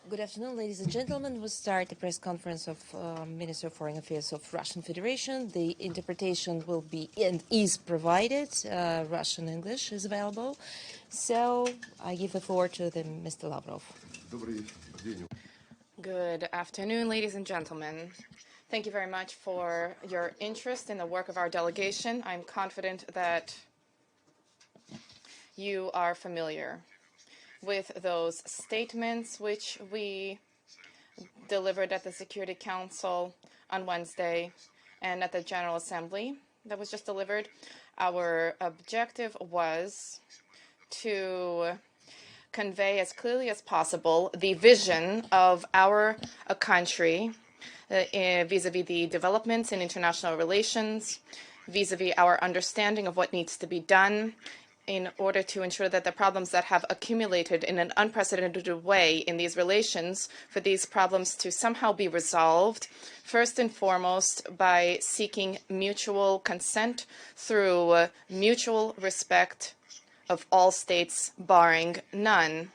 Good afternoon, ladies and gentlemen. We'll start the press conference of Minister of Foreign Affairs of Russian Federation. The interpretation will be and is provided. Russian English is available. So I give the floor to Mr. Lavrov. Good afternoon, ladies and gentlemen. Thank you very much for your interest in the work of our delegation. I'm confident that you are familiar with those statements which we delivered at the Security Council on Wednesday and at the General Assembly that was just delivered. Our objective was to convey as clearly as possible the vision of our country vis-a-vis the developments in international relations, vis-a-vis our understanding of what needs to be done in order to ensure that the problems that have accumulated in an unprecedented way in these relations, for these problems to somehow be resolved, first and foremost by seeking mutual consent through mutual respect of all states, barring none.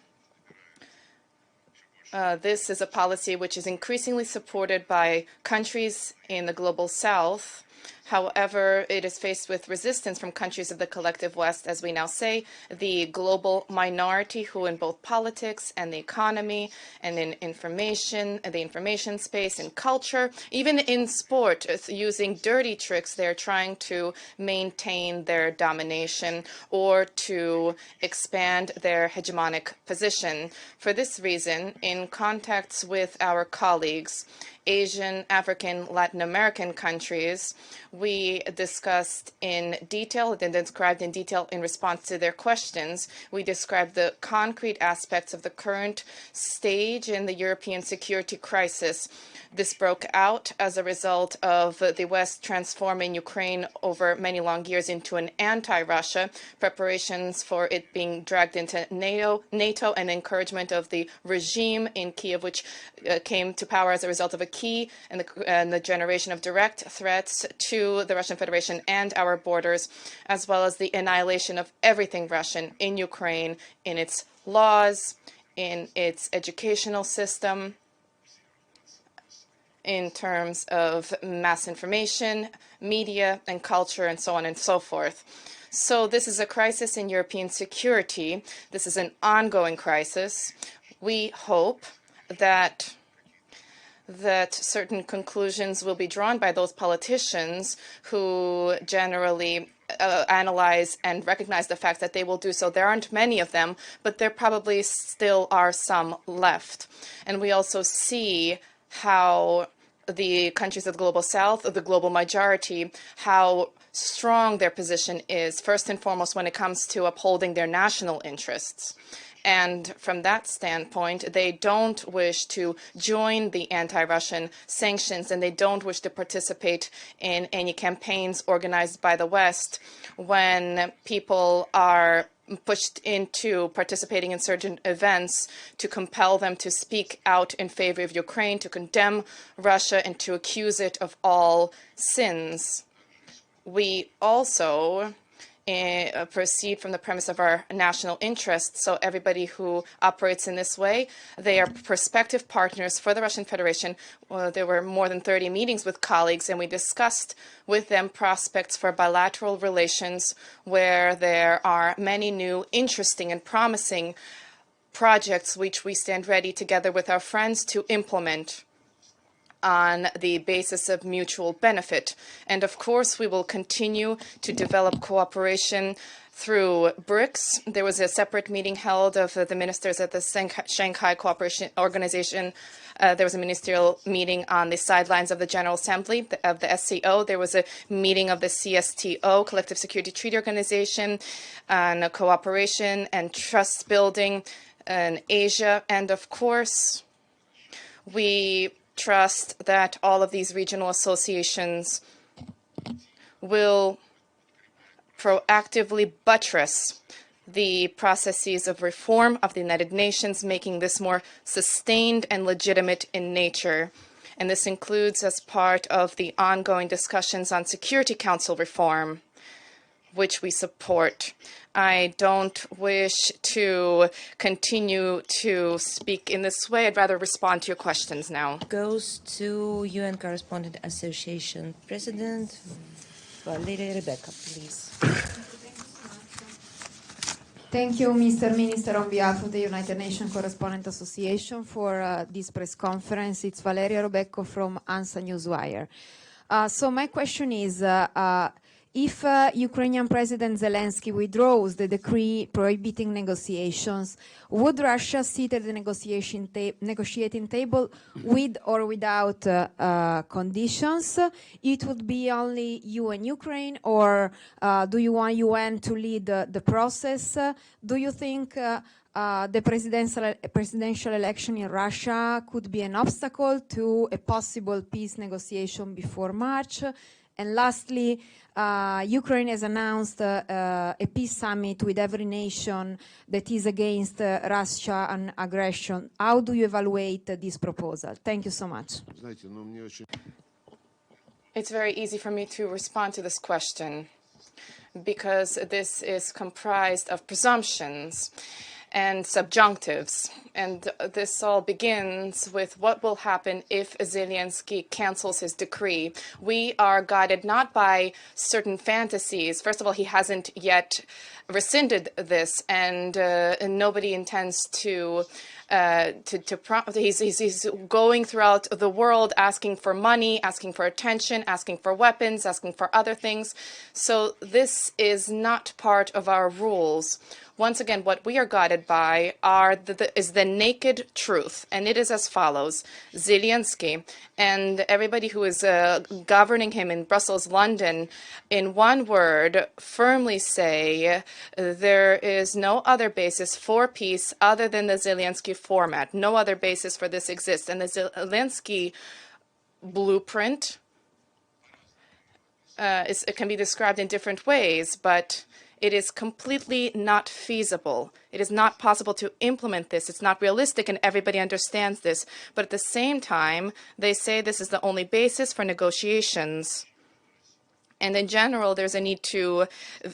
This is a policy which is increasingly supported by countries in the global south. However, it is faced with resistance from countries of the collective West, as we now say, the global minority who in both politics and the economy and in information, the information space and culture, even in sport, using dirty tricks, they're trying to maintain their domination or to expand their hegemonic position. For this reason, in contacts with our colleagues, Asian, African, Latin American countries, we discussed in detail, and described in detail in response to their questions. We described the concrete aspects of the current stage in the European security crisis. This broke out as a result of the West transforming Ukraine over many long years into an anti-Russia, preparations for it being dragged into NATO, and encouragement of the regime in Kiev, which came to power as a result of a key and the generation of direct threats to the Russian Federation and our borders, as well as the annihilation of everything Russian in Ukraine, in its laws, in its educational system, in terms of mass information, media, and culture, and so on and so forth. So this is a crisis in European security. This is an ongoing crisis. We hope that certain conclusions will be drawn by those politicians who generally analyze and recognize the fact that they will do so. There aren't many of them, but there probably still are some left. And we also see how the countries of the global south, of the global majority, how strong their position is, first and foremost when it comes to upholding their national interests. And from that standpoint, they don't wish to join the anti-Russian sanctions, and they don't wish to participate in any campaigns organized by the West when people are pushed into participating in certain events to compel them to speak out in favor of Ukraine, to condemn Russia, and to accuse it of all sins. We also proceed from the premise of our national interests. So everybody who operates in this way, they are prospective partners for the Russian Federation. There were more than 30 meetings with colleagues, and we discussed with them prospects for bilateral relations where there are many new, interesting, and promising projects which we stand ready together with our friends to implement on the basis of mutual benefit. And of course, we will continue to develop cooperation through BRICS. There was a separate meeting held of the ministers at the Shanghai Cooperation Organization. There was a ministerial meeting on the sidelines of the General Assembly of the SCO. There was a meeting of the CSTO, Collective Security Treaty Organization, on cooperation and trust building in Asia. And of course, we trust that all of these regional associations will proactively buttress the processes of reform of the United Nations, making this more sustained and legitimate in nature. And this includes as part of the ongoing discussions on Security Council reform, which we support. I don't wish to continue to speak in this way. I'd rather respond to your questions now. Goes to UN Correspondent Association President Valeria Rebecca, please. Thank you, Mr. Minister, on behalf of the United Nations Correspondent Association for this press conference. It's Valeria Rebecca from ANSA Newswire. So my question is, if Ukrainian President Zelensky withdraws the decree prohibiting negotiations, would Russia sit at the negotiating table with or without conditions? It would be only you and Ukraine, or do you want UN to lead the process? Do you think the presidential election in Russia could be an obstacle to a possible peace negotiation before March? And lastly, Ukraine has announced a peace summit with every nation that is against Russian aggression. How do you evaluate this proposal? Thank you so much. It's very easy for me to respond to this question because this is comprised of presumptions and subjunctives. And this all begins with what will happen if Zelensky cancels his decree. We are guided not by certain fantasies. First of all, he hasn't yet rescinded this, and nobody intends to he's going throughout the world asking for money, asking for attention, asking for weapons, asking for other things. So this is not part of our rules. Once again, what we are guided by is the naked truth, and it is as follows. Zelensky and everybody who is governing him in Brussels, London, in one word, firmly say there is no other basis for peace other than the Zelensky format. No other basis for this exists. And the Zelensky blueprint it can be described in different ways, but it is completely not feasible. It is not possible to implement this. It's not realistic, and everybody understands this. But at the same time, they say this is the only basis for negotiations. And in general, there's a need to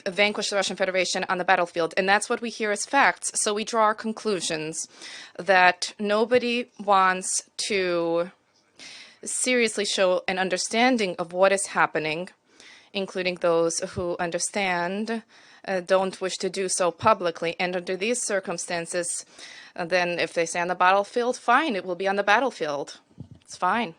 vanquish the Russian Federation on the battlefield. And that's what we hear as facts. So we draw our conclusions that nobody wants to seriously show an understanding of what is happening, including those who understand don't wish to do so publicly. And under these circumstances, then if they say on the battlefield, fine, it will be on the battlefield. It's fine.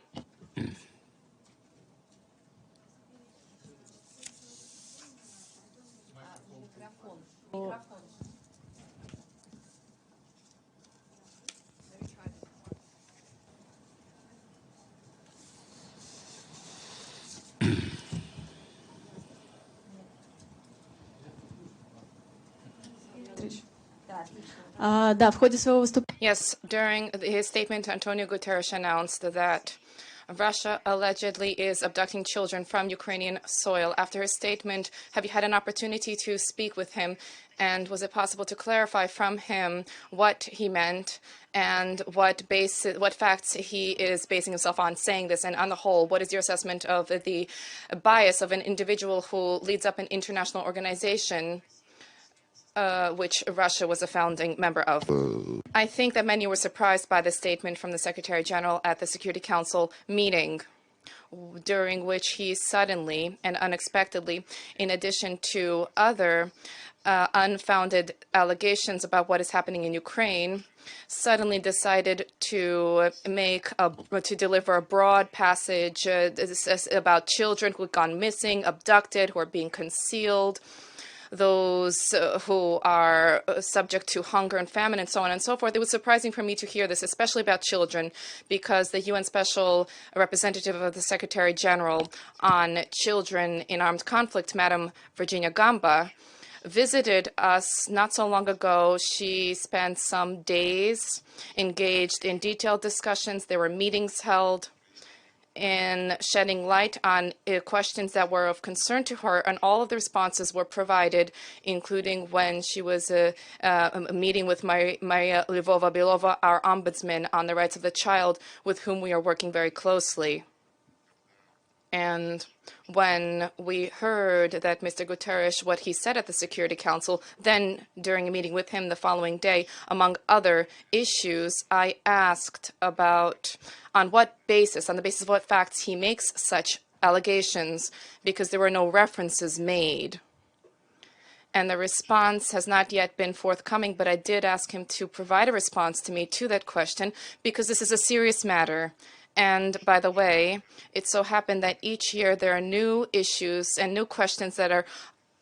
Yes, during his statement, Antonio Guterres announced that Russia allegedly is abducting children from Ukrainian soil. After his statement, have you had an opportunity to speak with him? And was it possible to clarify from him what he meant and what facts he is basing himself on saying this? And on the whole, what is your assessment of the bias of an individual who leads up an international organization which Russia was a founding member of? I think that many were surprised by the statement from the Secretary General at the Security Council meeting, during which he suddenly and unexpectedly, in addition to other unfounded allegations about what is happening in Ukraine, suddenly decided to deliver a broad passage about children who had gone missing, abducted, who are being concealed, those who are subject to hunger and famine, and so on and so forth. It was surprising for me to hear this, especially about children, because the UN Special Representative of the Secretary General on Children in Armed Conflict, Madam Virginia Gamba, visited us not so long ago. She spent some days engaged in detailed discussions. There were meetings held in shedding light on questions that were of concern to her, and all of the responses were provided, including when she was meeting with Maria Lvova-Belova, our ombudsman on the rights of the child, with whom we are working very closely. And when we heard that Mr. Guterres, what he said at the Security Council, then during a meeting with him the following day, among other issues, I asked about on what basis, on the basis of what facts he makes such allegations, because there were no references made. And the response has not yet been forthcoming, but I did ask him to provide a response to me to that question, because this is a serious matter. And by the way, it so happened that each year there are new issues and new questions that are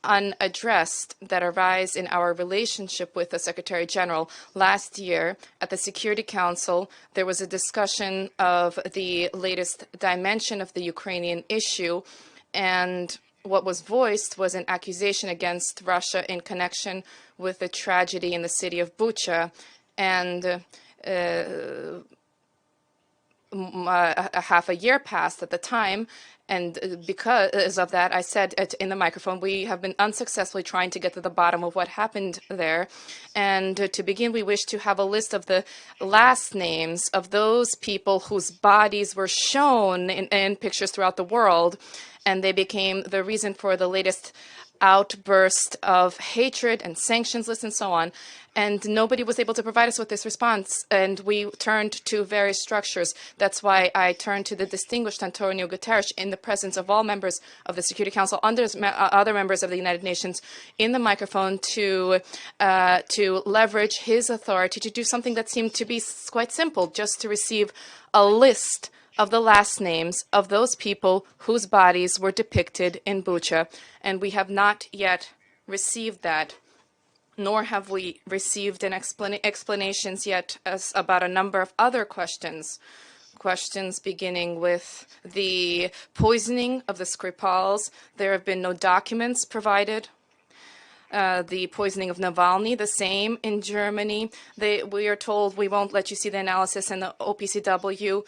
unaddressed that arise in our relationship with the Secretary General. Last year at the Security Council, there was a discussion of the latest dimension of the Ukrainian issue, and what was voiced was an accusation against Russia in connection with the tragedy in the city of Bucha. And a half a year passed at the time, and because of that, I said in the microphone, we have been unsuccessfully trying to get to the bottom of what happened there. And to begin, we wish to have a list of the last names of those people whose bodies were shown in pictures throughout the world, and they became the reason for the latest outburst of hatred and sanctions lists and so on. And nobody was able to provide us with this response. And we turned to various structures. That's why I turned to the distinguished Antonio Guterres in the presence of all members of the Security Council, other members of the United Nations, in the microphone to leverage his authority to do something that seemed to be quite simple, just to receive a list of the last names of those people whose bodies were depicted in Bucha. And we have not yet received that, nor have we received an explanations yet about a number of other questions. Questions beginning with the poisoning of the Skripals. There have been no documents provided. The poisoning of Navalny, the same in Germany. We are told we won't let you see the analysis in the OPCW.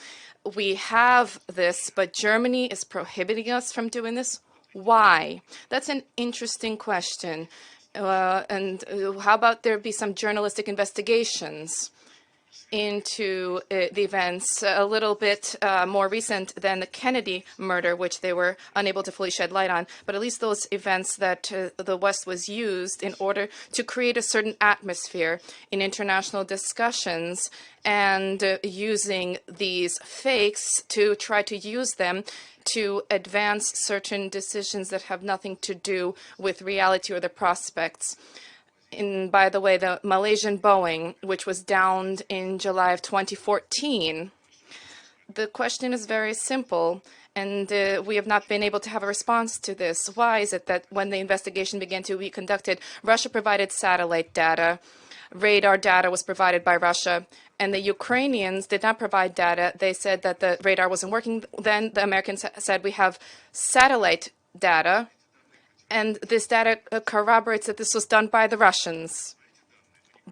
We have this, but Germany is prohibiting us from doing this. Why? That's an interesting question. And how about there be some journalistic investigations into the events a little bit more recent than the Kennedy murder, which they were unable to fully shed light on, but at least those events that the West was used in order to create a certain atmosphere in international discussions, and using these fakes to try to use them to advance certain decisions that have nothing to do with reality or the prospects. By the way, the Malaysian Boeing, which was downed in July of 2014, the question is very simple, and we have not been able to have a response to this. Why is it that when the investigation began to be conducted, Russia provided satellite data, radar data was provided by Russia, and the Ukrainians did not provide data. They said that the radar wasn't working. Then the Americans said we have satellite data, and this data corroborates that this was done by the Russians.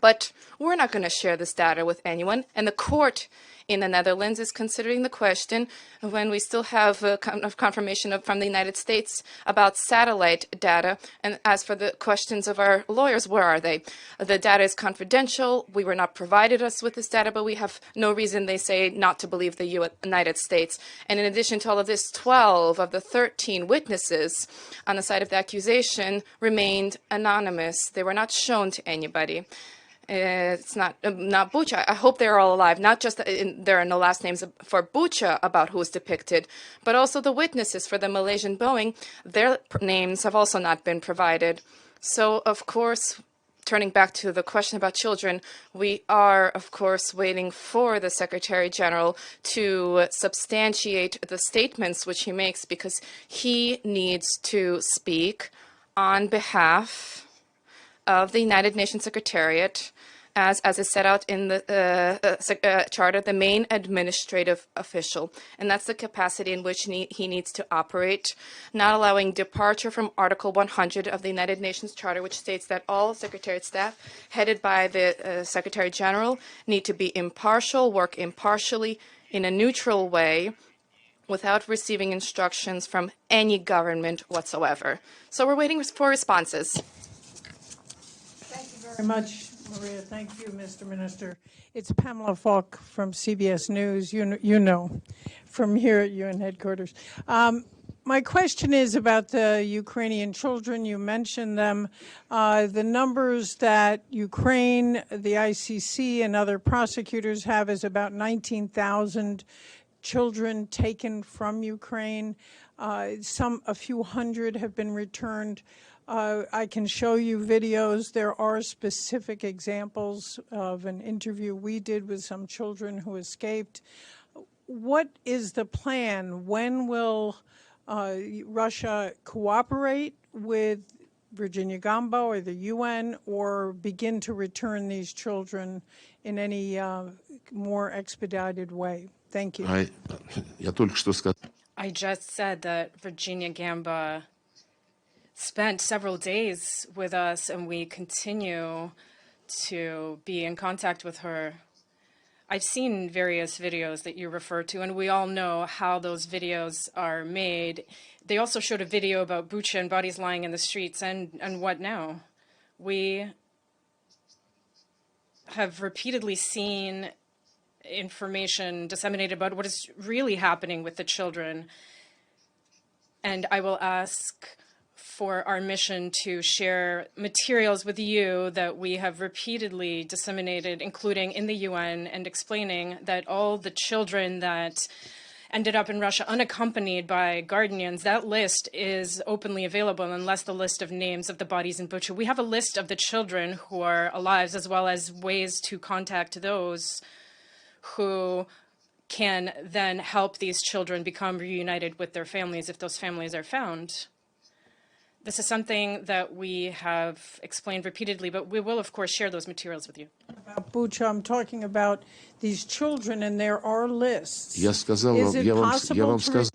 But we're not going to share this data with anyone. And the court in the Netherlands is considering the question when we still have confirmation from the United States about satellite data. And as for the questions of our lawyers, where are they? The data is confidential. We were not provided us with this data, but we have no reason, they say, not to believe the United States. And in addition to all of this, 12 of the 13 witnesses on the side of the accusation remained anonymous. They were not shown to anybody. It's not Bucha. I hope they're all alive. Not just there are no last names for Bucha about who is depicted, but also the witnesses for the Malaysian Boeing. Their names have also not been provided. So, of course, turning back to the question about children, we are, of course, waiting for the Secretary General to substantiate the statements which he makes, because he needs to speak on behalf of the United Nations Secretariat, as is set out in the charter, the main administrative official. And that's the capacity in which he needs to operate, not allowing departure from Article 100 of the United Nations Charter, which states that all Secretariat staff headed by the Secretary General need to be impartial, work impartially in a neutral way, without receiving instructions from any government whatsoever. So we're waiting for responses. Thank you very much, Maria. Thank you, Mr. Minister. It's Pamela Falk from CBS News, you know, from here at UN headquarters. My question is about the Ukrainian children. You mentioned them. The numbers that Ukraine, the ICC, and other prosecutors have is about 19,000 children taken from Ukraine. A few hundred have been returned. I can show you videos. There are specific examples of an interview we did with some children who escaped. What is the plan? When will Russia cooperate with Virginia Gamba or the UN, or begin to return these children in any more expedited way? Thank you. I just said that Virginia Gamba spent several days with us, and we continue to be in contact with her. I've seen various videos that you refer to, and we all know how those videos are made. They also showed a video about Bucha and bodies lying in the streets, and what now? We have repeatedly seen information disseminated about what is really happening with the children. And I will ask for our mission to share materials with you that we have repeatedly disseminated, including in the UN, and explaining that all the children that ended up in Russia unaccompanied by guardians, that list is openly available, unless the list of names of the bodies in Bucha. We have a list of the children who are alive, as well as ways to contact those who can then help these children become reunited with their families if those families are found. This is something that we have explained repeatedly, but we will, of course, share those materials with you. About Bucha, I'm talking about these children, and there are lists. Is it possible to...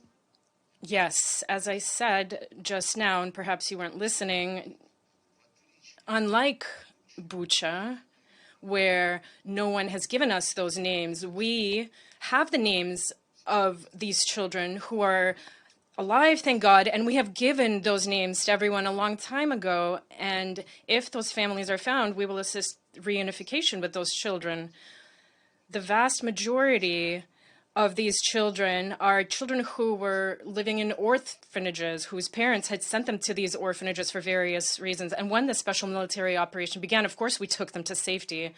Yes, as I said just now, and perhaps you weren't listening, unlike Bucha, where no one has given us those names, we have the names of these children who are alive, thank God, and we have given those names to everyone a long time ago. And if those families are found, we will assist reunification with those children. The vast majority of these children are children who were living in orphanages, whose parents had sent them to these orphanages for various reasons. And when the special military operation began, of course, we took them to safety.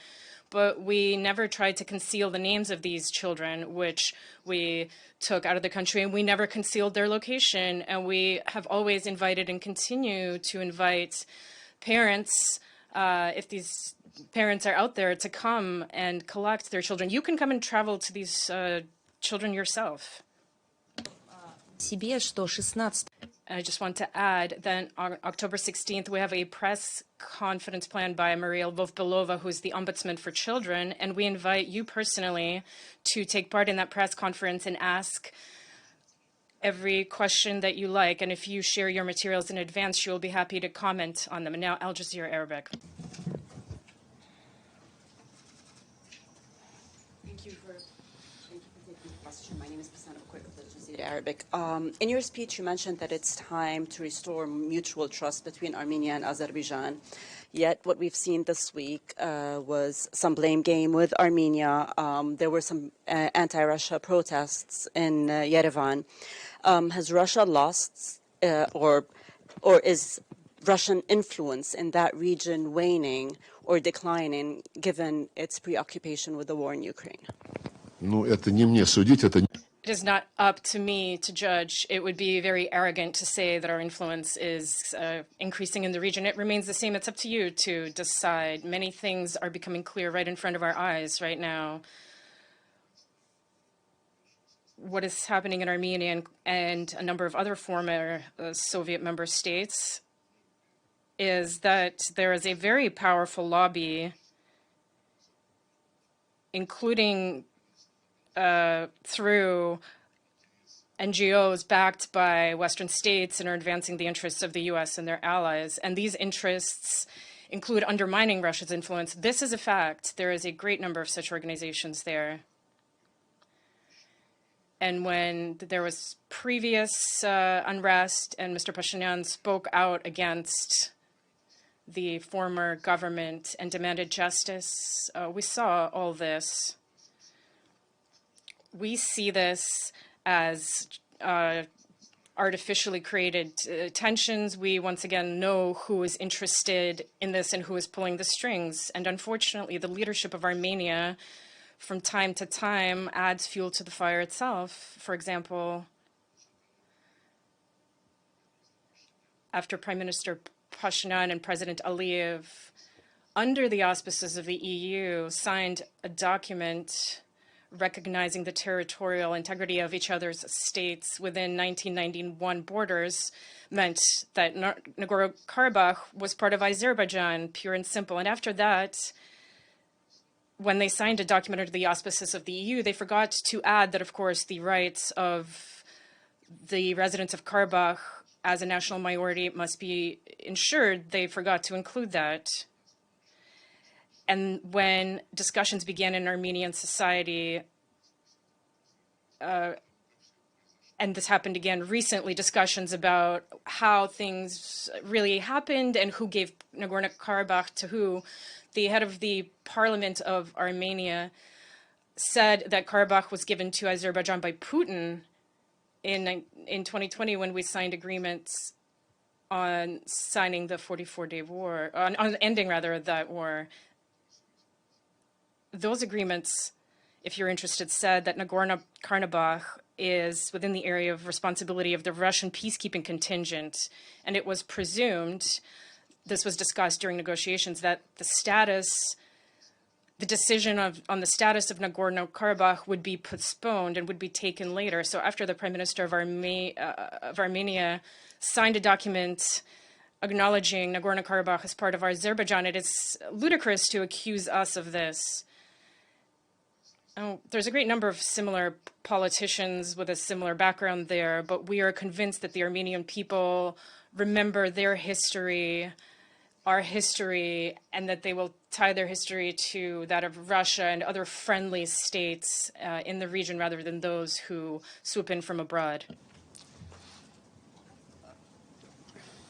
But we never tried to conceal the names of these children, which we took out of the country, and we never concealed their location. And we have always invited and continue to invite parents, if these parents are out there, to come and collect their children. You can come and travel to these children yourself. I just want to add that on October 16th, we have a press conference planned by Maria Lvov-Belova, who is the Ombudsman for Children, and we invite you personally to take part in that press conference and ask every question that you like. And if you share your materials in advance, she will be happy to comment on them. And now, Al Jazeera Arabic. Arabic. In your speech, you mentioned that it's time to restore mutual trust between Armenia and Azerbaijan. Yet what we've seen this week was some blame game with Armenia. There were some anti-Russia protests in Yerevan. Has Russia lost or is Russian influence in that region waning or declining given its preoccupation with the war in Ukraine? It is not up to me to judge. It would be very arrogant to say that our influence is increasing in the region. It remains the same. It's up to you to decide. Many things are becoming clear right in front of our eyes right now. What is happening in Armenia and a number of other former Soviet member states is that there is a very powerful lobby, including through NGOs backed by Western states, and are advancing the interests of the US and their allies. And these interests include undermining Russia's influence. This is a fact. There is a great number of such organizations there. And when there was previous unrest and Mr. Pashinyan spoke out against the former government and demanded justice, we saw all this. We see this as artificially created tensions. We once again know who is interested in this and who is pulling the strings. And unfortunately, the leadership of Armenia from time to time adds fuel to the fire itself. For example, after Prime Minister Pashinyan and President Aliyev, under the auspices of the EU, signed a document recognizing the territorial integrity of each other's states within 1991 borders, meant that Nagorno-Karabakh was part of Azerbaijan, pure and simple. And after that, when they signed a document under the auspices of the EU, they forgot to add that, of course, the rights of the residents of Karabakh as a national minority must be ensured. They forgot to include that. And when discussions began in Armenian society, and this happened again recently, discussions about how things really happened and who gave Nagorno-Karabakh to who, the head of the parliament of Armenia said that Karabakh was given to Azerbaijan by Putin in 2020 when we signed agreements on signing the 44-day war, on ending rather that war. Those agreements, if you're interested, said that Nagorno-Karabakh is within the area of responsibility of the Russian peacekeeping contingent, and it was presumed, this was discussed during negotiations, that the decision on the status of Nagorno-Karabakh would be postponed and would be taken later. So after the Prime Minister of Armenia signed a document acknowledging Nagorno-Karabakh as part of Azerbaijan, it is ludicrous to accuse us of this. Oh, there's a great number of similar politicians with a similar background there, but we are convinced that the Armenian people remember their history, our history, and that they will tie their history to that of Russia and other friendly states in the region rather than those who swoop in from abroad.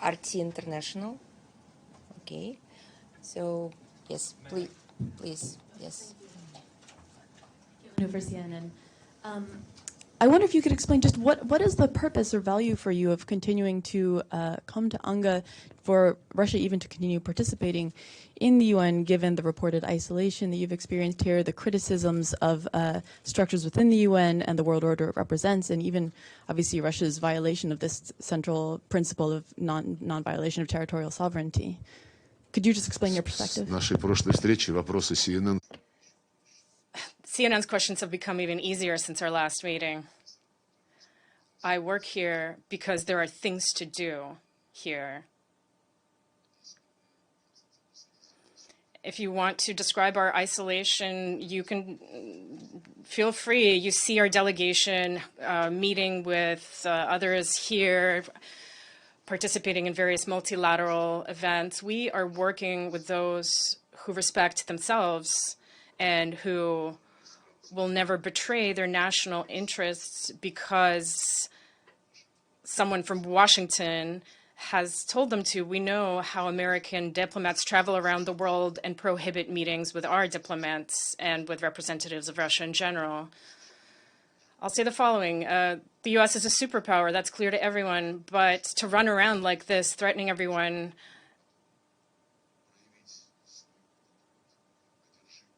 RT International. Okay. So, yes, please, yes. For CNN. I wonder if you could explain just what is the purpose or value for you of continuing to come to UNGA, for Russia even to continue participating in the UN, given the reported isolation that you've experienced here, the criticisms of structures within the UN and the world order it represents, and even obviously Russia's violation of this central principle of non-violation of territorial sovereignty. Could you just explain your perspective? Нашей прошлой встречи вопросы CNN. CNN's questions have become even easier since our last meeting. I work here because there are things to do here. If you want to describe our isolation, you can feel free. You see our delegation meeting with others here, participating in various multilateral events. We are working with those who respect themselves and who will never betray their national interests because someone from Washington has told them to. We know how American diplomats travel around the world and prohibit meetings with our diplomats and with representatives of Russia in general. I'll say the following. The U.S. is a superpower, that's clear to everyone, but to run around like this, threatening everyone,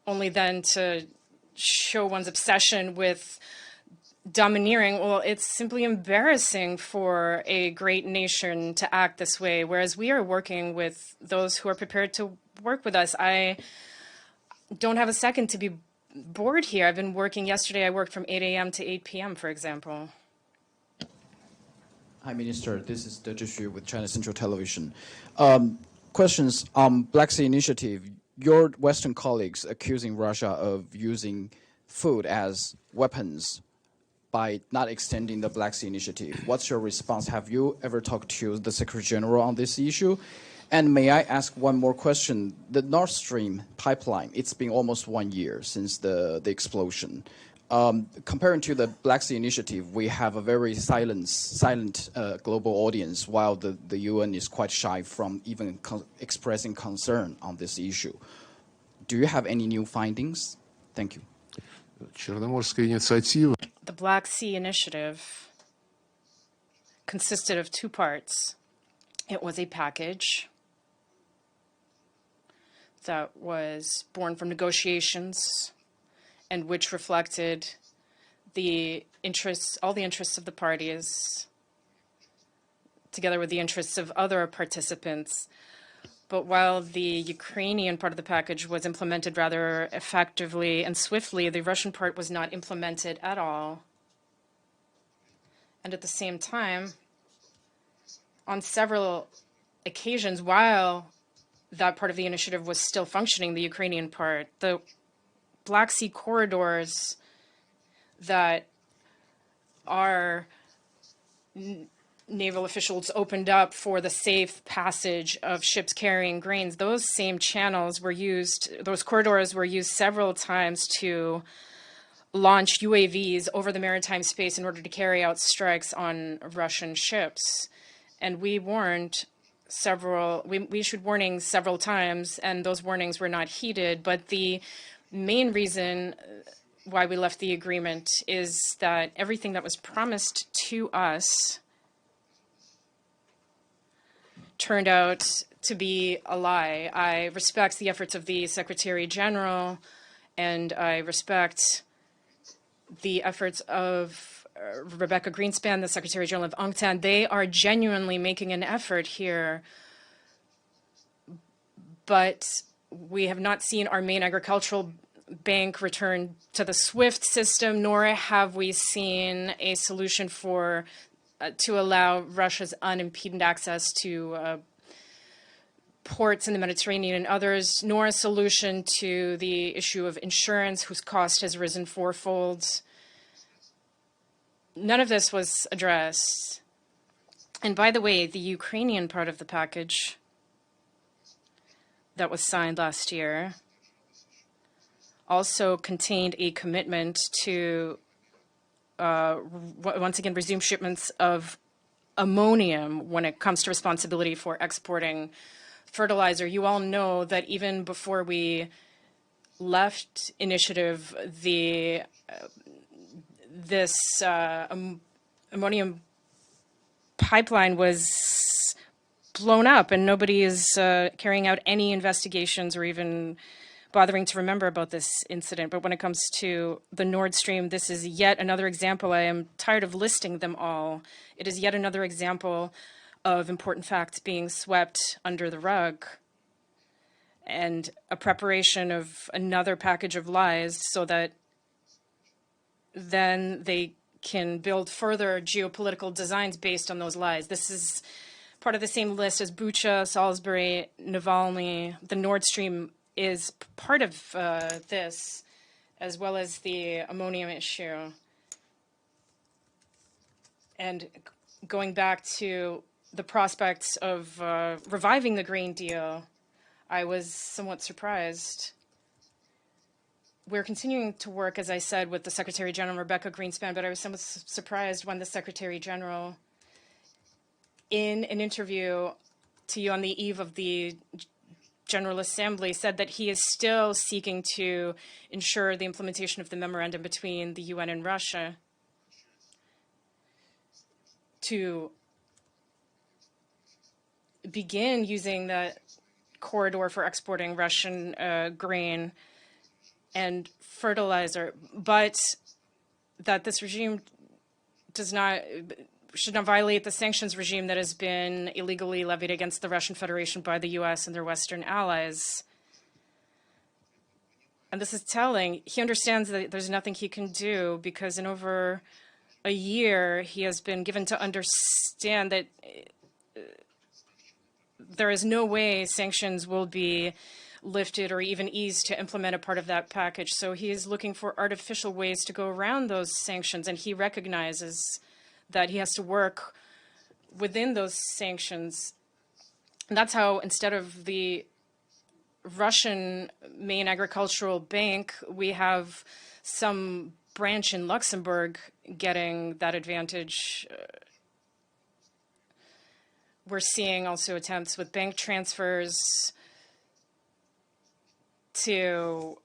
only then to show one's obsession with domineering, well, it's simply embarrassing for a great nation to act this way, whereas we are working with those who are prepared to work with us. I don't have a second to be bored here. I've been working yesterday. I worked from 8 a.m. to 8 p.m., for example. Hi, Minister. This is De Zhishu with China Central Television. Questions on Black Sea Initiative. Your Western colleagues accusing Russia of using food as weapons by not extending the Black Sea Initiative. What's your response? Have you ever talked to the Secretary General on this issue? And may I ask one more question? The Nord Stream pipeline, it's been almost 1 year since the explosion. Comparing to the Black Sea Initiative, we have a very silent global audience, while the UN is quite shy from even expressing concern on this issue. Do you have any new findings? Thank you. Черноморская инициатива. The Black Sea Initiative consisted of two parts. It was a package that was born from negotiations and which reflected the interests, all the interests of the parties, together with the interests of other participants. But while the Ukrainian part of the package was implemented rather effectively and swiftly, the Russian part was not implemented at all. And at the same time, on several occasions, while that part of the initiative was still functioning, the Ukrainian part, the Black Sea corridors that our naval officials opened up for the safe passage of ships carrying grains, those same channels were used, those corridors were used several times to launch UAVs over the maritime space in order to carry out strikes on Russian ships. And we warned we issued warnings several times, and those warnings were not heeded. But the main reason why we left the agreement is that everything that was promised to us turned out to be a lie. I respect the efforts of the Secretary General, and I respect the efforts of Rebecca Greenspan, the Secretary General of UNCTAD. They are genuinely making an effort here, but we have not seen our main agricultural bank return to the SWIFT system, nor have we seen a solution for to allow Russia's unimpeded access to ports in the Mediterranean and others, nor a solution to the issue of insurance, whose cost has risen fourfold. None of this was addressed. And by the way, the Ukrainian part of the package that was signed last year also contained a commitment to once again resume shipments of ammonium when it comes to responsibility for exporting fertilizer. You all know that even before we left initiative, this ammonium pipeline was blown up, and nobody is carrying out any investigations or even bothering to remember about this incident. But when it comes to the Nord Stream, this is yet another example. I am tired of listing them all. It is yet another example of important facts being swept under the rug and a preparation of another package of lies so that then they can build further geopolitical designs based on those lies. This is part of the same list as Bucha, Salisbury, Navalny. The Nord Stream is part of this, as well as the ammonium issue. And going back to the prospects of reviving the grain deal, I was somewhat surprised. We're continuing to work, as I said, with the Secretary General, Rebecca Greenspan, but I was somewhat surprised when the Secretary General, in an interview to you on the eve of the General Assembly, said that he is still seeking to ensure the implementation of the memorandum between the UN and Russia to begin using the corridor for exporting Russian grain and fertilizer, but that this regime should not violate the sanctions regime that has been illegally levied against the Russian Federation by the US and their Western allies. And this is telling. He understands that there's nothing he can do because in over a year he has been given to understand that there is no way sanctions will be lifted or even eased to implement a part of that package. So he is looking for artificial ways to go around those sanctions, and he recognizes that he has to work within those sanctions. And that's how, instead of the Russian main agricultural bank, we have some branch in Luxembourg getting that advantage. We're seeing also attempts with bank transfers to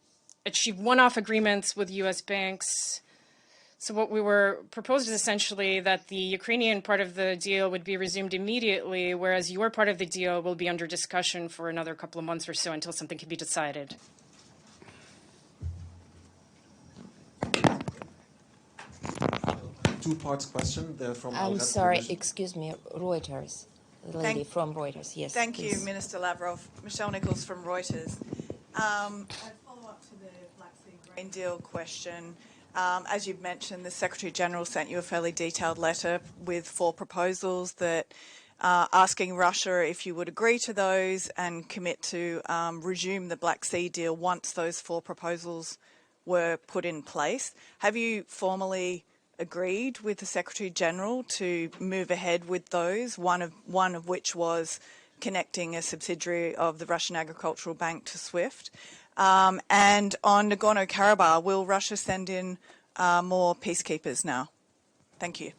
achieve one-off agreements with U.S. banks So what we were proposed is essentially that the Ukrainian part of the deal would be resumed immediately, whereas your part of the deal will be under discussion for another couple of months or so until something can be decided. Two parts question. They're from I'm sorry, excuse me, Reuters. The lady from Reuters, yes. Thank please. you, Minister Lavrov. Michelle Nichols from Reuters. A follow-up to the Black Sea grain deal question. As you've mentioned, the Secretary General sent you a fairly detailed letter with 4 proposals that asking Russia if you would agree to those and commit to resume the Black Sea deal once those 4 proposals were put in place. Have you formally agreed with the Secretary General to move ahead with those, one of which was connecting a subsidiary of the Russian Agricultural Bank to SWIFT? And on Nagorno-Karabakh, will Russia send in more peacekeepers now? Thank you.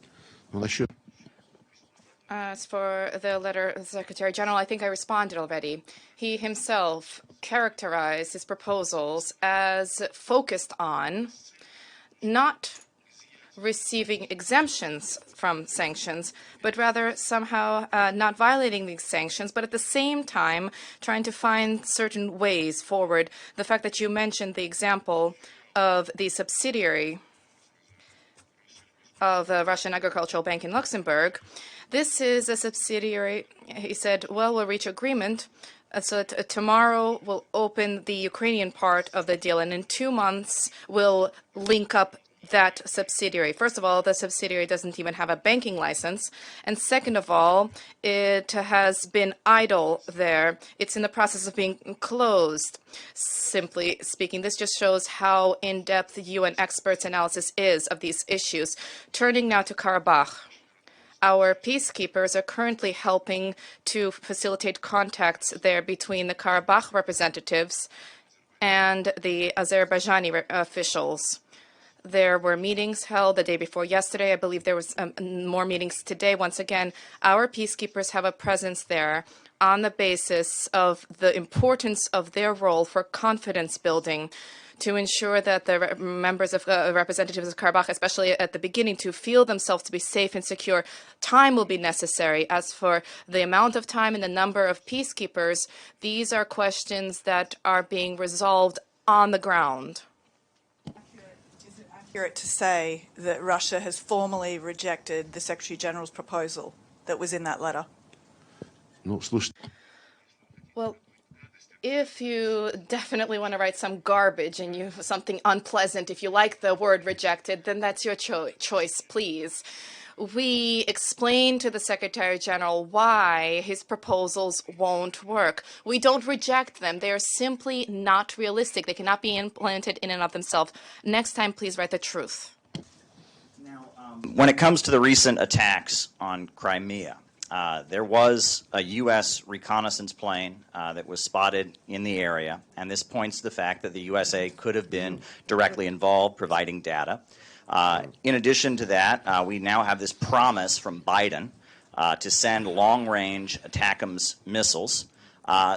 As for the letter of the Secretary General, I think I responded already. He himself characterized his proposals as focused on not receiving exemptions from sanctions, but rather somehow not violating these sanctions, but at the same time trying to find certain ways forward. The fact that you mentioned the example of the subsidiary of the Russian Agricultural Bank in Luxembourg, this is a subsidiary. He said, well, we'll reach agreement. So tomorrow we'll open the Ukrainian part of the deal, and in 2 months we'll link up that subsidiary. First of all, the subsidiary doesn't even have a banking license. And second of all, it has been idle there. It's in the process of being closed. Simply speaking, this just shows how in-depth UN experts' analysis is of these issues. Turning now to Karabakh. Our peacekeepers are currently helping to facilitate contacts there between the Karabakh representatives and the Azerbaijani officials. There were meetings held the day before yesterday. I believe there was more meetings today. Once again, our peacekeepers have a presence there on the basis of the importance of their role for confidence building, to ensure that the members of representatives of Karabakh, especially at the beginning, to feel themselves to be safe and secure. Time will be necessary. As for the amount of time and the number of peacekeepers, these are questions that are being resolved on the ground. Is it accurate to say that Russia has formally rejected the Secretary General's proposal that was in that letter? Well, if you definitely want to write some garbage and you something unpleasant, if you like the word rejected, then that's your choice, please. We explained to the Secretary General why his proposals won't work. We don't reject them. They are simply not realistic. They cannot be implemented in and of themselves. Next time, please write the truth. Now, when it comes to the recent attacks on Crimea, there was a U.S. reconnaissance plane that was spotted in the area, and this points to the fact that the USA could have been directly involved providing data. In addition to that, we now have this promise from Biden to send long-range ATACMS missiles.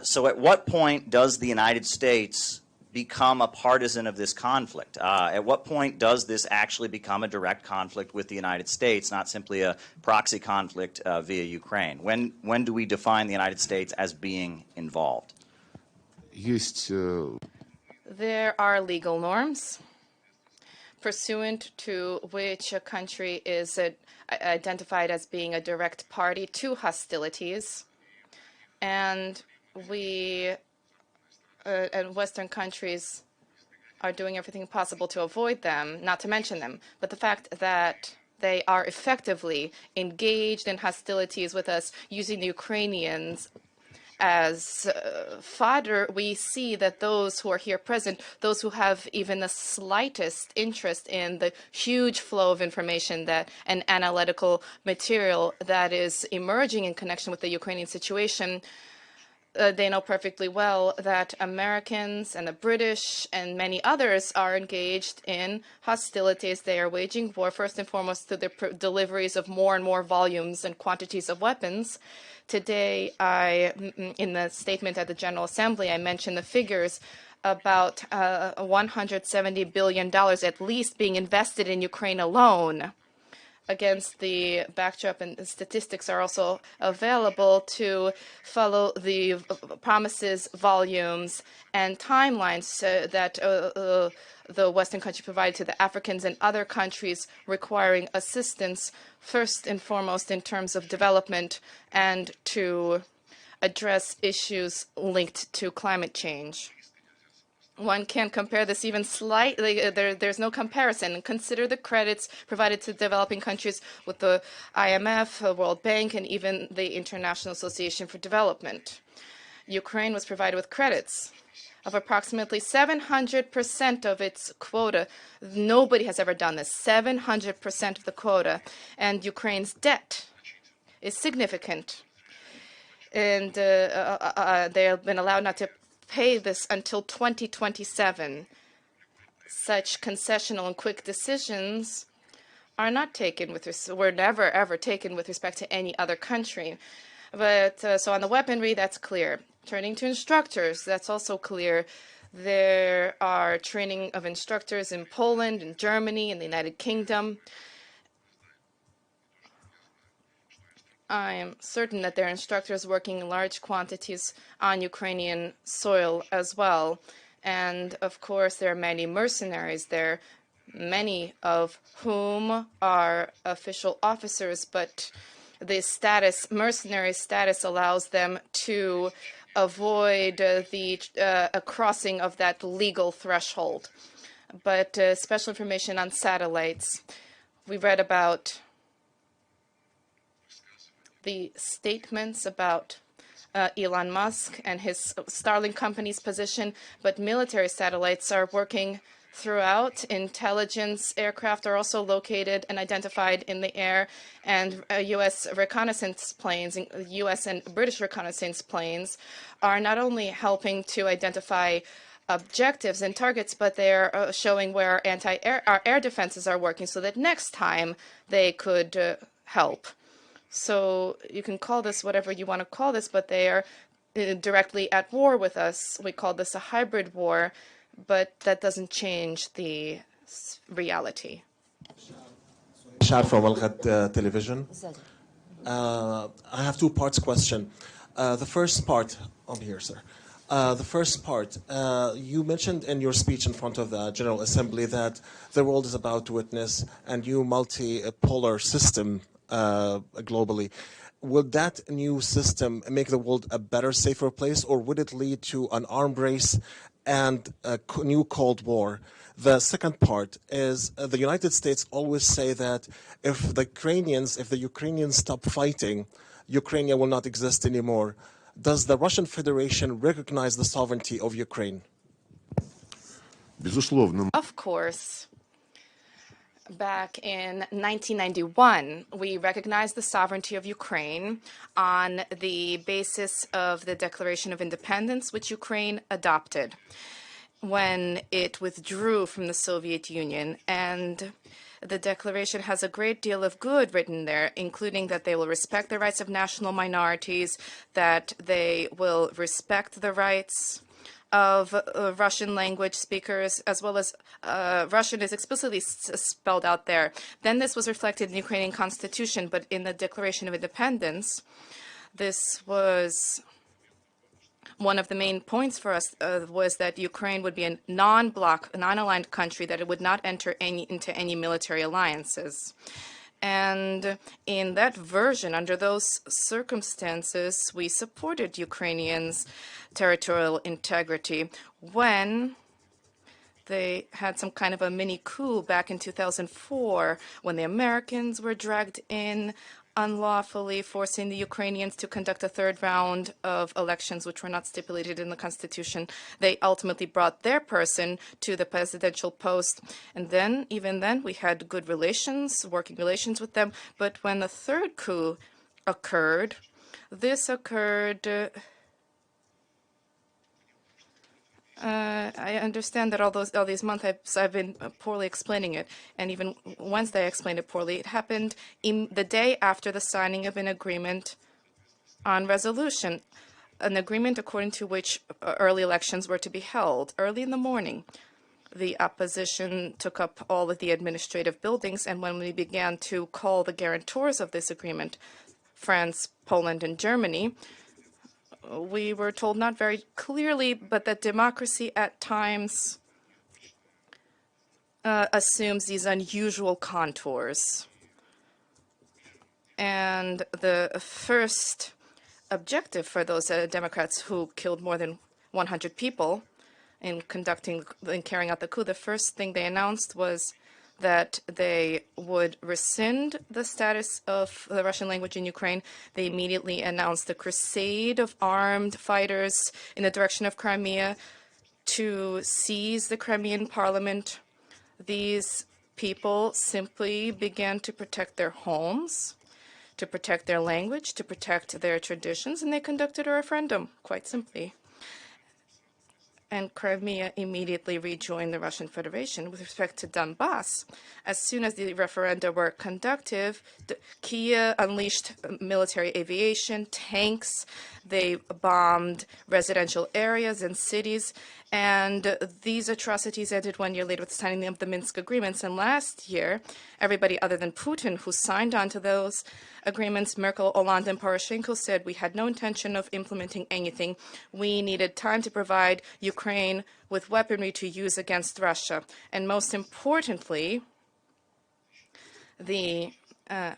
So at what point does the United States become a partisan of this conflict? At what point does this actually become a direct conflict with the United States, not simply a proxy conflict via Ukraine? When do we define the United States as being involved? There are legal norms pursuant to which a country is identified as being a direct party to hostilities, and we and Western countries are doing everything possible to avoid them, not to mention them. But the fact that they are effectively engaged in hostilities with us using the Ukrainians as fodder, we see that those who are here present, those who have even the slightest interest in the huge flow of information that and analytical material that is emerging in connection with the Ukrainian situation, they know perfectly well that Americans and the British and many others are engaged in hostilities. They are waging war, first and foremost, through the deliveries of more and more volumes and quantities of weapons. Today, in the statement at the General Assembly, I mentioned the figures about $170 billion at least being invested in Ukraine alone. Against the backdrop, and statistics are also available to follow the promises, volumes, and timelines that the Western country provided to the Africans and other countries requiring assistance, first and foremost in terms of development and to address issues linked to climate change. One can't compare this even slightly. There's no comparison. Consider the credits provided to developing countries with the IMF, the World Bank, and even the International Association for Development. Ukraine was provided with credits of approximately 700% of its quota. Nobody has ever done this, 700% of the quota. And Ukraine's debt is significant. And they have been allowed not to pay this until 2027. Such concessional and quick decisions are not taken were never ever taken with respect to any other country. But so on the weaponry, that's clear. Turning to instructors, that's also clear. There are training of instructors in Poland, in Germany, in the United Kingdom. I am certain that there are instructors working in large quantities on Ukrainian soil as well. And of course, there are many mercenaries there, many of whom are official officers, but the mercenary status allows them to avoid the crossing of that legal threshold. But special information on satellites. We read about the statements about Elon Musk and his Starlink company's position, but military satellites are working throughout. Intelligence aircraft are also located and identified in the air, and U.S. reconnaissance planes, U.S. and British reconnaissance planes, are not only helping to identify objectives and targets, but they are showing where our air defenses are working so that next time they could help. So you can call this whatever you want to call this, but they are directly at war with us. We call this a hybrid war, but that doesn't change the reality. Shah from Al-Ghad Television. I have two parts question. The first part, I'm here, sir. The first part, you mentioned in your speech in front of the General Assembly that the world is about to witness a new multipolar system globally. Would that new system make the world a better, safer place, or would it lead to an arms race and a new Cold War? The second part is the United States always say that if the Ukrainians stop fighting, Ukraine will not exist anymore. Does the Russian Federation recognize the sovereignty of Ukraine? Безусловно. Of course. Back in 1991, we recognized the sovereignty of Ukraine on the basis of the Declaration of Independence, which Ukraine adopted when it withdrew from the Soviet Union. And the declaration has a great deal of good written there, including that they will respect the rights of national minorities, that they will respect the rights of Russian language speakers, as well as Russian is explicitly spelled out there. Then this was reflected in the Ukrainian constitution, but in the Declaration of Independence, this was one of the main points for us was that Ukraine would be a non-bloc, non-aligned country, that it would not enter into any military alliances. And in that version, under those circumstances, we supported Ukrainians' territorial integrity when they had some kind of a mini coup back in 2004, when the Americans were dragged in unlawfully, forcing the Ukrainians to conduct a third round of elections, which were not stipulated in the constitution. They ultimately brought their person to the presidential post. And then, even then, we had good relations, working relations with them. But when the third coup occurred, this occurred I understand that all these months I've been poorly explaining it, and even Wednesday I explained it poorly. It happened the day after the signing of an agreement on resolution. an agreement according to which early elections were to be held. Early in the morning, the opposition took up all of the administrative buildings, and when we began to call the guarantors of this agreement, France, Poland, and Germany, we were told not very clearly, but that democracy at times assumes these unusual contours. And the first objective for those Democrats who killed more than 100 people in carrying out the coup, the first thing they announced was that they would rescind the status of the Russian language in Ukraine. They immediately announced a crusade of armed fighters in the direction of Crimea to seize the Crimean parliament. These people simply began to protect their homes, to protect their language, to protect their traditions, and they conducted a referendum, quite simply. And Crimea immediately rejoined the Russian Federation. With respect to Donbass, as soon as the referenda were conducted, Kiev unleashed military aviation, tanks, they bombed residential areas and cities, and these atrocities ended 1 year later with the signing of the Minsk agreements. And last year, everybody other than Putin who signed on to those agreements, Merkel, Hollande, and Poroshenko, said we had no intention of implementing anything. We needed time to provide Ukraine with weaponry to use against Russia. And most importantly, we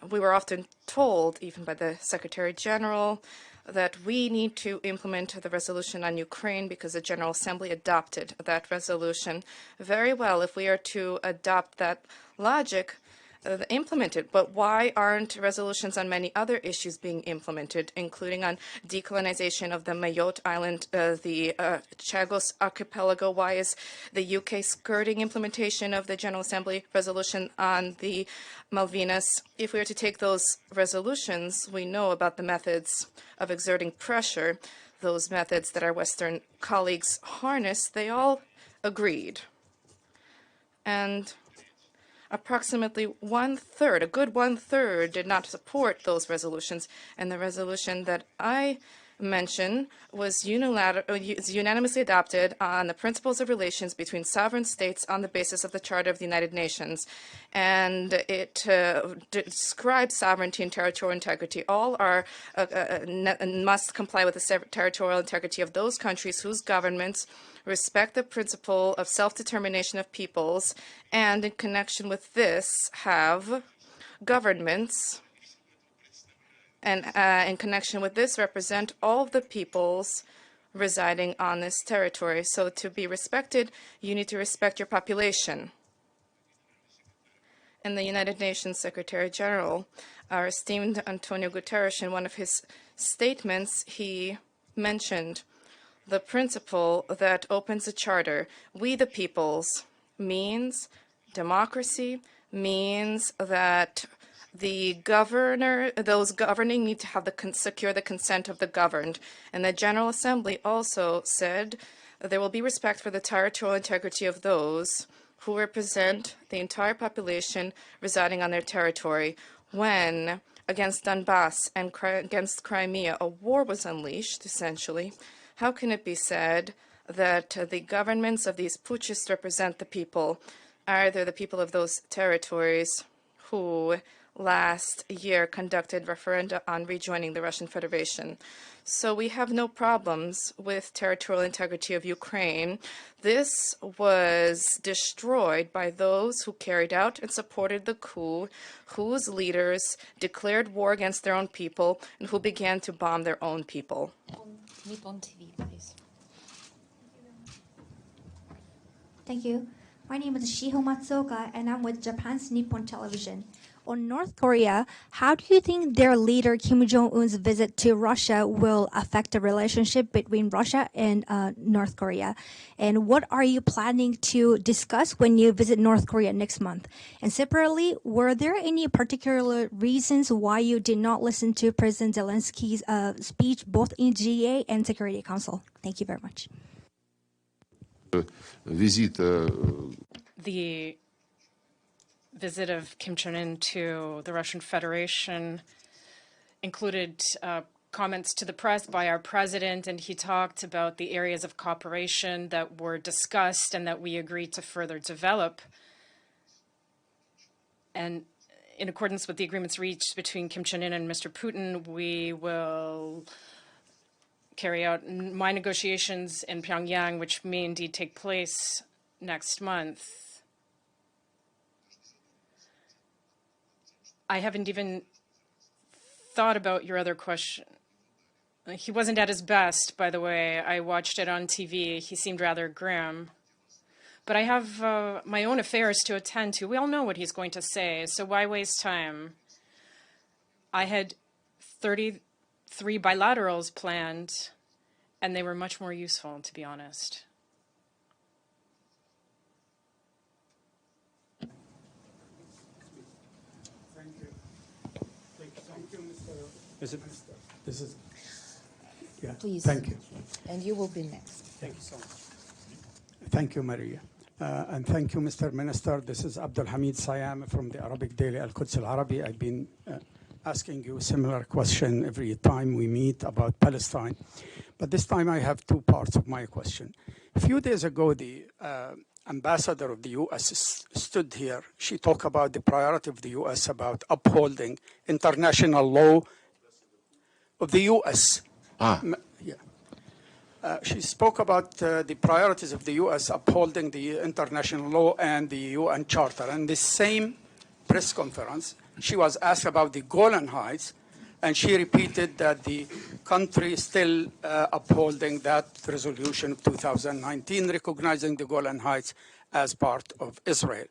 were often told, even by the Secretary General, that we need to implement the resolution on Ukraine because the General Assembly adopted that resolution. Very well, if we are to adopt that logic, implemented, but why aren't resolutions on many other issues being implemented, including on decolonization of the Mayotte Island, the Chagos Archipelago? Why is the UK skirting implementation of the General Assembly resolution on the Malvinas? If we were to take those resolutions, we know about the methods of exerting pressure, those methods that our Western colleagues harnessed, they all agreed. And approximately one-third, a good one-third, did not support those resolutions. And the resolution that I mentioned was unanimously adopted on the principles of relations between sovereign states on the basis of the Charter of the United Nations. And it describes sovereignty and territorial integrity. All are must comply with the territorial integrity of those countries whose governments respect the principle of self-determination of peoples, and in connection with this have governments, and in connection with this represent all of the peoples residing on this territory. So to be respected, you need to respect your population. And the United Nations Secretary General, our esteemed Antonio Guterres, in one of his statements, he mentioned the principle that opens the charter, we the peoples, means democracy, means that the governor, those governing need to have secure the consent of the governed. And the General Assembly also said there will be respect for the territorial integrity of those who represent the entire population residing on their territory. When, against Donbass and against Crimea, a war was unleashed, essentially, how can it be said that the governments of these putschists represent the people, either the people of those territories who last year conducted referenda on rejoining the Russian Federation? So we have no problems with territorial integrity of Ukraine. This was destroyed by those who carried out and supported the coup, whose leaders declared war against their own people, and who began to bomb their own people. Meet on TV, please. Thank you. My name is Shiho Matsuoka, and I'm with Japan's Nippon Television. On North Korea, how do you think their leader Kim Jong-un's visit to Russia will affect the relationship between Russia and North Korea? And what are you planning to discuss when you visit North Korea next month? And separately, were there any particular reasons why you did not listen to President Zelensky's speech both in GA and Security Council? Thank you very much. The visit of Kim Jong-un to the Russian Federation included comments to the press by our president, and he talked about the areas of cooperation that were discussed and that we agreed to further develop. And in accordance with the agreements reached between Kim Jong-un and Mr. Putin, we will carry out my negotiations in Pyongyang, which may indeed take place next month. I haven't even thought about your other question. He wasn't at his best, by the way. I watched it on TV. He seemed rather grim. But I have my own affairs to attend to. We all know what he's going to say, so why waste time? I had 33 bilaterals planned, and they were much more useful, to be honest. Thank you. Thank you, Mr. Is it? This is. Yeah. Please. Thank you. And you will be next. Thank you so much. Thank you, Maria. And thank you, Mr. Minister. This is Abdul Hamid Sayam from the Arabic daily Al-Quds Al-Arabi. I've been asking you a similar question every time we meet about Palestine. But this time I have two parts of my question. A few days ago, the ambassador of the U.S. stood here. She talked about the priority of the U.S. about upholding international law of the U.S. Yeah. She spoke about the priorities of the U.S. upholding the international law and the UN Charter. And the same press conference, she was asked about the Golan Heights, and she repeated that the country is still upholding that resolution of 2019, recognizing the Golan Heights as part of Israel.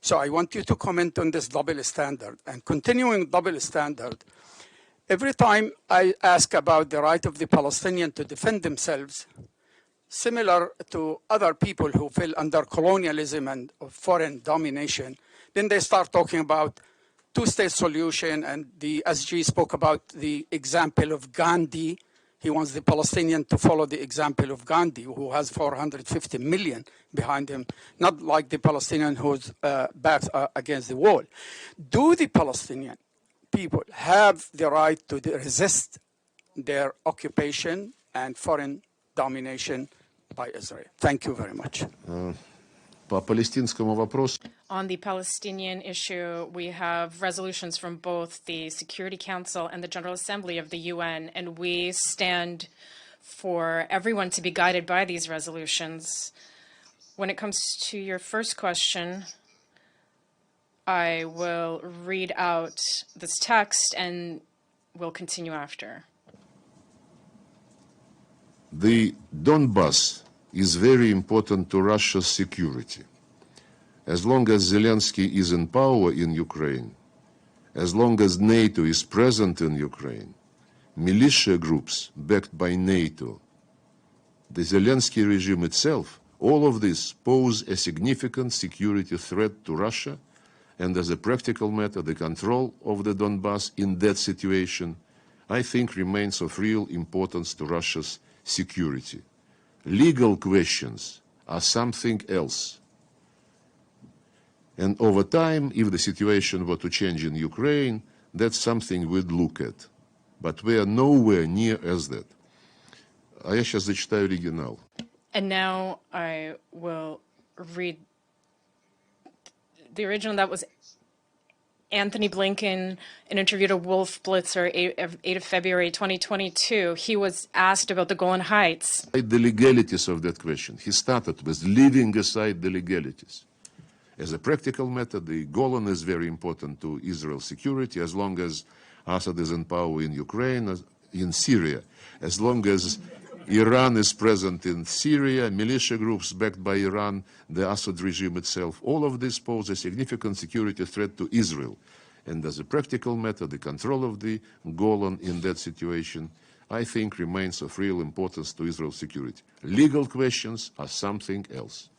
So I want you to comment on this double standard. And continuing double standard, every time I ask about the right of the Palestinian to defend themselves, similar to other people who fell under colonialism and foreign domination, then they start talking about two-state solution, and the SG spoke about the example of Gandhi. He wants the Palestinian to follow the example of Gandhi, who has 450 million behind him, not like the Palestinian whose backs are against the wall. Do the Palestinian people have the right to resist their occupation and foreign domination by Israel? Thank you very much. По палестинскому вопросу. On the Palestinian issue, we have resolutions from both the Security Council and the General Assembly of the UN, and we stand for everyone to be guided by these resolutions. When it comes to your first question, I will read out this text and we'll continue after. The Donbas is very important to Russia's security. As long as Zelensky is in power in Ukraine, as long as NATO is present in Ukraine, militia groups backed by NATO, the Zelensky regime itself, all of this pose a significant security threat to Russia, and as a practical matter, the control of the Donbas in that situation, I think, remains of real importance to Russia's security. Legal questions are something else. And over time, if the situation were to change in Ukraine, that's something we'd look at. But we are nowhere near as that. А я сейчас зачитаю оригинал. And now I will read the original. That was Anthony Blinken, an interview to Wolf Blitzer, 8 of February 2022. He was asked about the Golan Heights. The legalities of that question. He started with leaving aside the legalities. As a practical matter, the Golan is very important to Israel's security as long as Assad is in power in Ukraine, in Syria. As long as Iran is present in Syria, militia groups backed by Iran, the Assad regime itself, all of this pose a significant security threat to Israel. And as a practical matter, the control of the Golan in that situation, I think, remains of real importance to Israel's security. Legal questions are something else.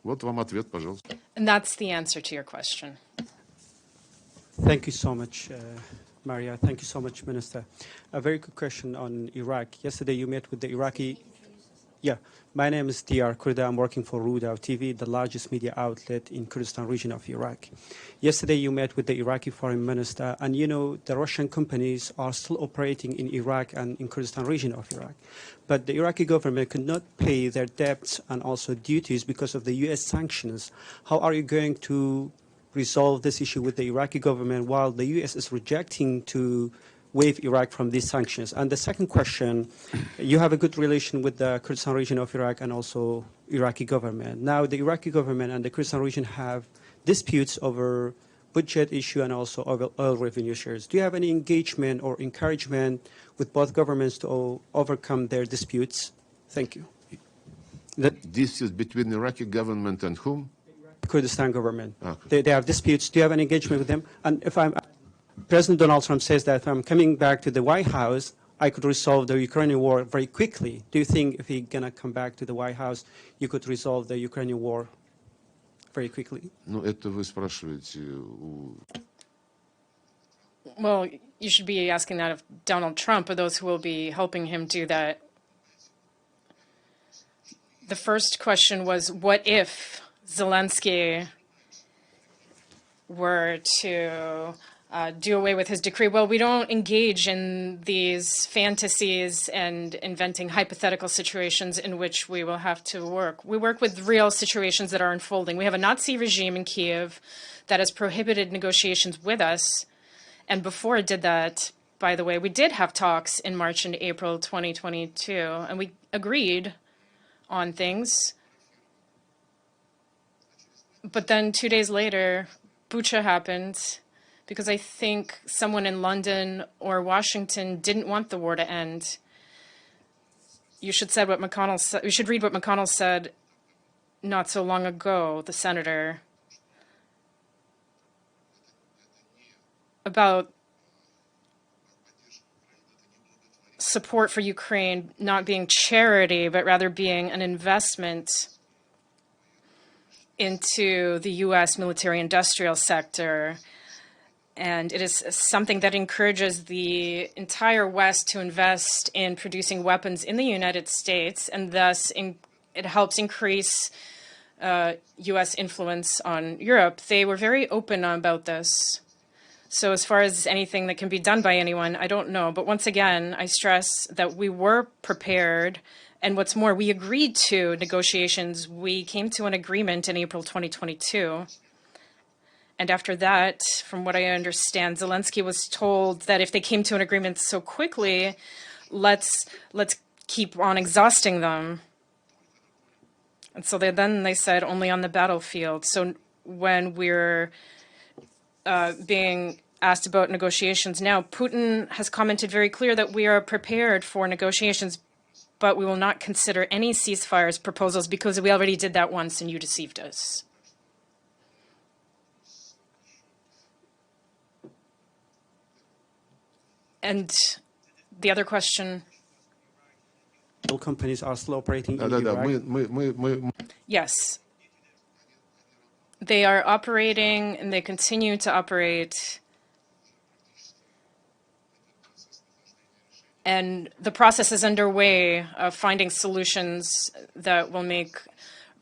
Вот вам ответ, пожалуйста. And that's the answer to your question. Thank you so much, Maria. Thank you so much, Minister. A very quick question on Iraq. Yesterday you met with the Iraqi... Yeah, my name is Diyar Kurda. I'm working for Rudaw TV, the largest media outlet in Kurdistan region of Iraq. Yesterday you met with the Iraqi foreign minister, and you know the Russian companies are still operating in Iraq and in Kurdistan region of Iraq. But the Iraqi government could not pay their debts and also duties because of the US sanctions. How are you going to resolve this issue with the Iraqi government while the US is rejecting to waive Iraq from these sanctions? And the second question, you have a good relation with the Kurdistan region of Iraq and also Iraqi government. Now the Iraqi government and the Kurdistan region have disputes over budget issue and also over oil revenue shares. Do you have any engagement or encouragement with both governments to overcome their disputes? Thank you. This is between the Iraqi government and whom? Kurdistan government. Okay. They have disputes. Do you have an engagement with them? And if President Donald Trump says that if I'm coming back to the White House, I could resolve the Ukrainian war very quickly. Do you think if he's going to come back to the White House, you could resolve the Ukrainian war very quickly? Ну, это вы спрашиваете Well, you should be asking that of Donald Trump or those who will be helping him do that. The first question was, what if Zelensky were to do away with his decree? Well, we don't engage in these fantasies and inventing hypothetical situations in which we will have to work. We work with real situations that are unfolding. We have a Nazi regime in Kiev that has prohibited negotiations with us. And before it did that, by the way, we did have talks in March and April 2022, and we agreed on things. But then 2 days later, Bucha happened, because I think someone in London or Washington didn't want the war to end. You should read what McConnell said not so long ago, the senator, about support for Ukraine not being charity, but rather being an investment into the U.S. military-industrial sector. And it is something that encourages the entire West to invest in producing weapons in the United States, and thus it helps increase U.S. influence on Europe. They were very open about this. So as far as anything that can be done by anyone, I don't know. But once again, I stress that we were prepared. And what's more, we agreed to negotiations. We came to an agreement in April 2022. And after that, from what I understand, Zelensky was told that if they came to an agreement so quickly, let's keep on exhausting them. And so then they said only on the battlefield. So when we're being asked about negotiations now, Putin has commented very clear that we are prepared for negotiations, but we will not consider any ceasefires proposals because we already did that once and you deceived us. And the other question? Companies are still operating in Iraq. Yes. They are operating and they continue to operate. And the process is underway of finding solutions that will make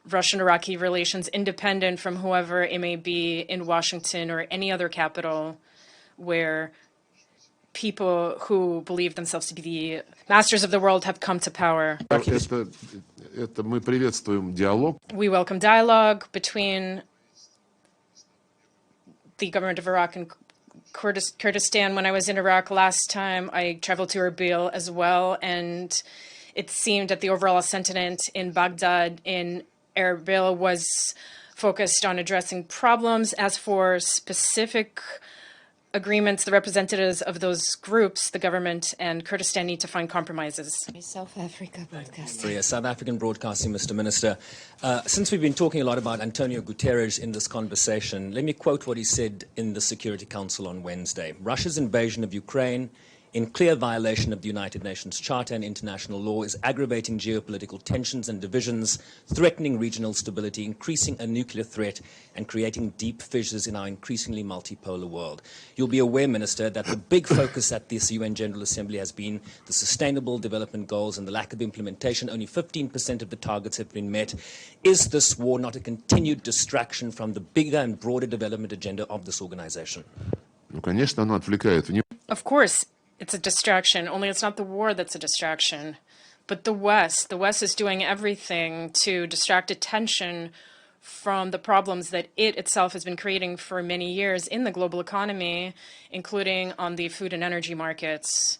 Russian-Iraqi relations independent from whoever it may be in Washington or any other capital where people who believe themselves to be the masters of the world have come to power. Мы приветствуем диалог. We welcome dialogue between the government of Iraq and Kurdistan. When I was in Iraq last time, I traveled to Erbil as well, and it seemed that the overall sentiment in Baghdad, in Erbil, was focused on addressing problems. As for specific agreements, the representatives of those groups, the government and Kurdistan, need to find compromises. South Africa broadcasting. Sorry, South African broadcasting, Mr. Minister. Since we've been talking a lot about Antonio Guterres in this conversation, let me quote what he said in the Security Council on Wednesday. Russia's invasion of Ukraine in clear violation of the United Nations Charter and international law, is aggravating geopolitical tensions and divisions, threatening regional stability, increasing a nuclear threat, and creating deep fissures in our increasingly multipolar world. You'll be aware, Minister, that the big focus at this UN General Assembly has been the Sustainable Development Goals and the lack of implementation. Only 15% of the targets have been met. Is this war not a continued distraction from the bigger and broader development agenda of this organization? Ну, конечно, оно отвлекает внимание. Of course, it's a distraction, only it's not the war that's a distraction, but the West is doing everything to distract attention from the problems that it itself has been creating for many years in the global economy, including on the food and energy markets.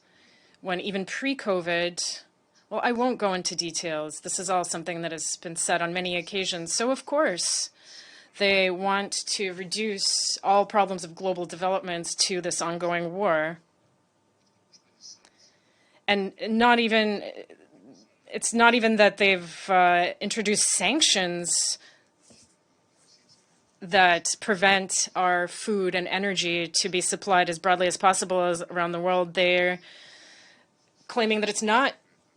When even pre-COVID, well, I won't go into details. This is all something that has been said on many occasions. So of course, they want to reduce all problems of global development to this ongoing war. And it's not even that they've introduced sanctions that prevent our food and energy to be supplied as broadly as possible around the world. They're claiming that it's not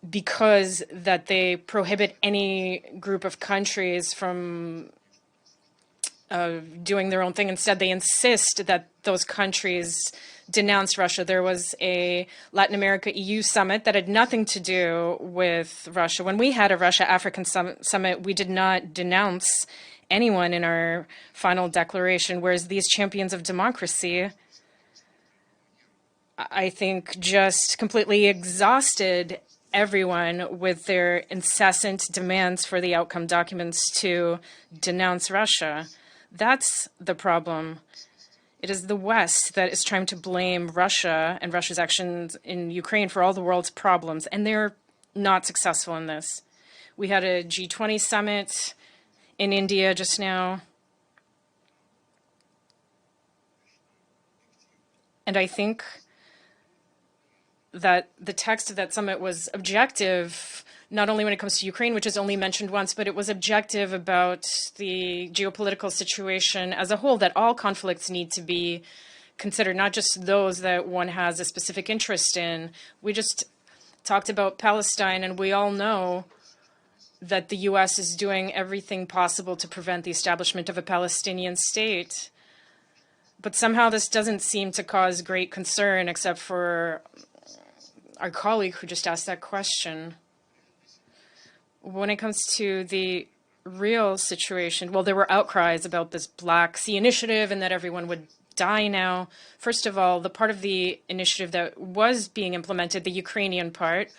because that they prohibit any group of countries from doing their own thing. Instead, they insist that those countries denounce Russia. There was a Latin America EU summit that had nothing to do with Russia. When we had a Russia-African summit, we did not denounce anyone in our final declaration, whereas these champions of democracy, I think, just completely exhausted everyone with their incessant demands for the outcome documents to denounce Russia. That's the problem. It is the West that is trying to blame Russia and Russia's actions in Ukraine for all the world's problems, and they're not successful in this. We had a G20 summit in India just now, and I think that the text of that summit was objective, not only when it comes to Ukraine, which is only mentioned once, but it was objective about the geopolitical situation as a whole, that all conflicts need to be considered, not just those that one has a specific interest in. We just talked about Palestine, and we all know that the US is doing everything possible to prevent the establishment of a Palestinian state. But somehow this doesn't seem to cause great concern, except for our colleague who just asked that question. When it comes to the real situation, well, there were outcries about this Black Sea initiative and that everyone would die now. First of all, the part of the initiative that was being implemented, the Ukrainian part,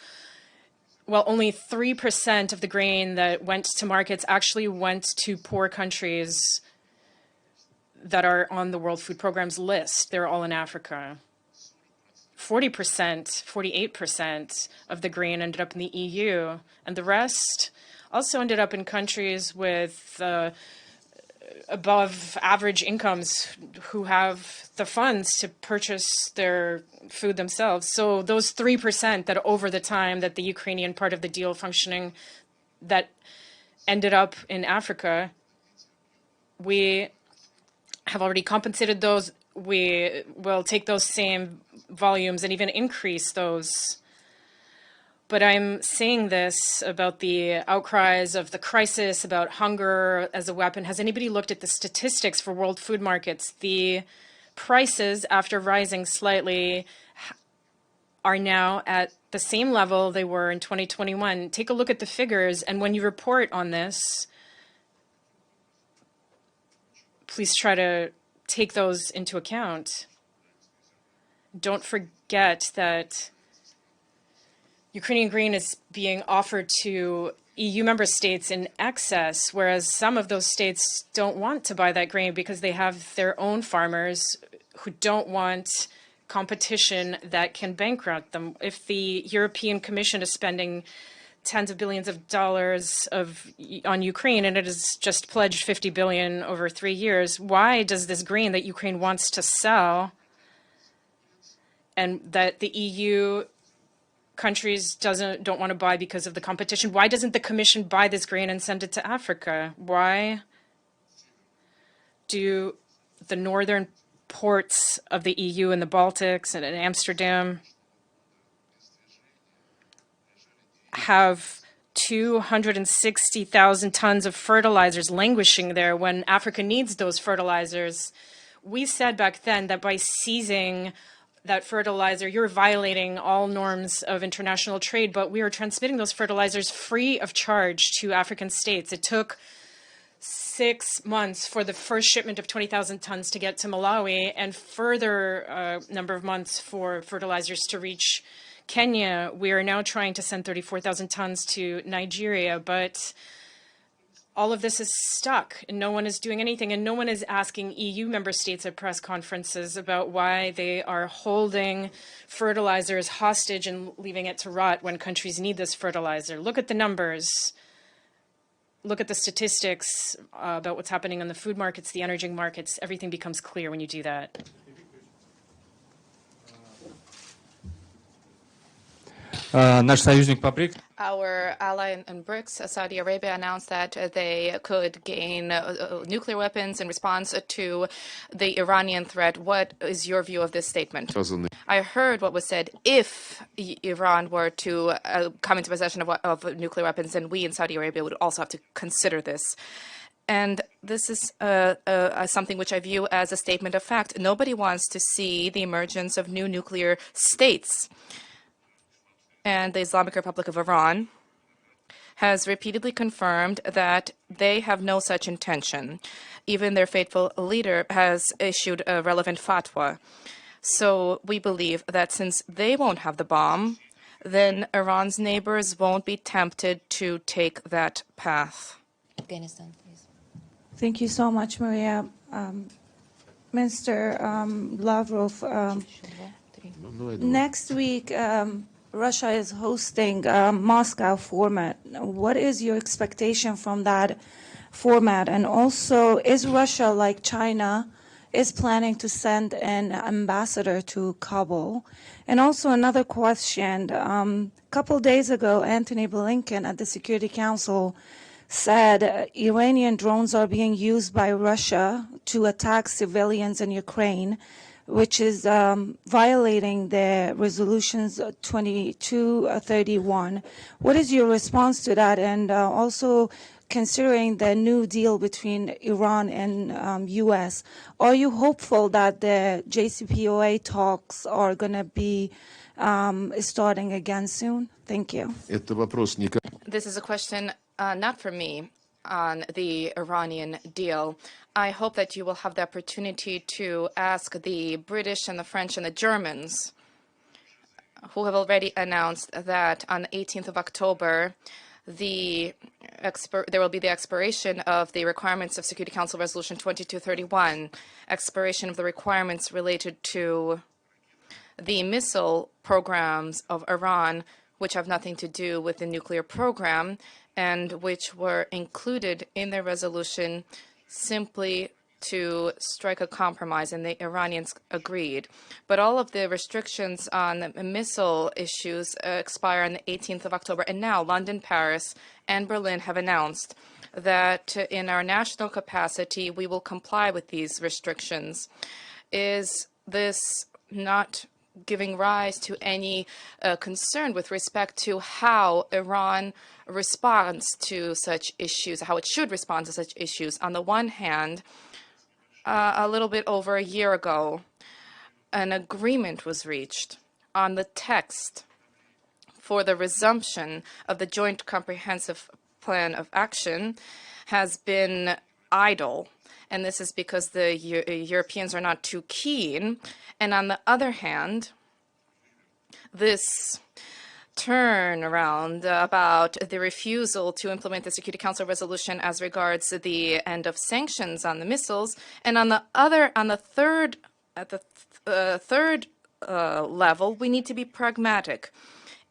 well, only 3% of the grain that went to markets actually went to poor countries that are on the World Food Programme's list. They're all in Africa. 40%, 48% of the grain ended up in the EU, and the rest also ended up in countries with above average incomes who have the funds to purchase their food themselves. So those 3% that over the time that the Ukrainian part of the deal functioning that ended up in Africa, we have already compensated those. We will take those same volumes and even increase those. But I'm saying this about the outcries of the crisis, about hunger as a weapon. Has anybody looked at the statistics for world food markets? The prices, after rising slightly, are now at the same level they were in 2021. Take a look at the figures, and when you report on this, please try to take those into account. Don't forget that Ukrainian grain is being offered to EU member states in excess, whereas some of those states don't want to buy that grain because they have their own farmers who don't want competition that can bankrupt them. If the European Commission is spending tens of billions of dollars on Ukraine, and it has just pledged 50 billion over 3 years, why does this grain that Ukraine wants to sell and that the EU countries don't want to buy because of the competition, why doesn't the Commission buy this grain and send it to Africa? Why do the northern ports of the EU and the Baltics and in Amsterdam have 260,000 tons of fertilizers languishing there when Africa needs those fertilizers. We said back then that by seizing that fertilizer, you're violating all norms of international trade, but we are transmitting those fertilizers free of charge to African states. It took 6 months for the first shipment of 20,000 tons to get to Malawi, and further number of months for fertilizers to reach Kenya. We are now trying to send 34,000 tons to Nigeria, but all of this is stuck and no one is doing anything, and no one is asking EU member states at press conferences about why they are holding fertilizers hostage and leaving it to rot when countries need this fertilizer. Look at the numbers. Look at the statistics about what's happening on the food markets, the energy markets. Everything becomes clear when you do that. Our ally in BRICS, Saudi Arabia, announced that they could gain nuclear weapons in response to the Iranian threat. What is your view of this statement? I heard what was said. If Iran were to come into possession of nuclear weapons, then we in Saudi Arabia would also have to consider this. And this is something which I view as a statement of fact. Nobody wants to see the emergence of new nuclear states. And the Islamic Republic of Iran has repeatedly confirmed that they have no such intention. Even their faithful leader has issued a relevant fatwa. So we believe that since they won't have the bomb, then Iran's neighbors won't be tempted to take that path. Afghanistan, please. Thank you so much, Maria. Minister Lavrov, next week, Russia is hosting a Moscow format. What is your expectation from that format? And also, is Russia, like China, is planning to send an ambassador to Kabul? And also another question. A couple days ago, Antony Blinken at the Security Council said Iranian drones are being used by Russia to attack civilians in Ukraine, which is violating the resolutions 2231. What is your response to that? And also considering the new deal between Iran and US, are you hopeful that the JCPOA talks are going to be starting again soon? Thank you. This is a question not for me on the Iranian deal. I hope that you will have the opportunity to ask the British and the French and the Germans, who have already announced that on the 18th of October, there will be the expiration of the requirements of Security Council Resolution 2231, expiration of the requirements related to the missile programs of Iran, which have nothing to do with the nuclear program, and which were included in the resolution simply to strike a compromise, and the Iranians agreed. But all of the restrictions on the missile issues expire on the 18th of October, and now London, Paris, and Berlin have announced that in our national capacity, we will comply with these restrictions. Is this not giving rise to any concern with respect to how Iran responds to such issues, how it should respond to such issues? On the one hand, a little bit over a year ago, an agreement was reached on the text for the resumption of the Joint Comprehensive Plan of Action has been idle. And this is because the Europeans are not too keen. And on the other hand, this turnaround about the refusal to implement the Security Council resolution as regards the end of sanctions on the missiles, and on the third level, we need to be pragmatic.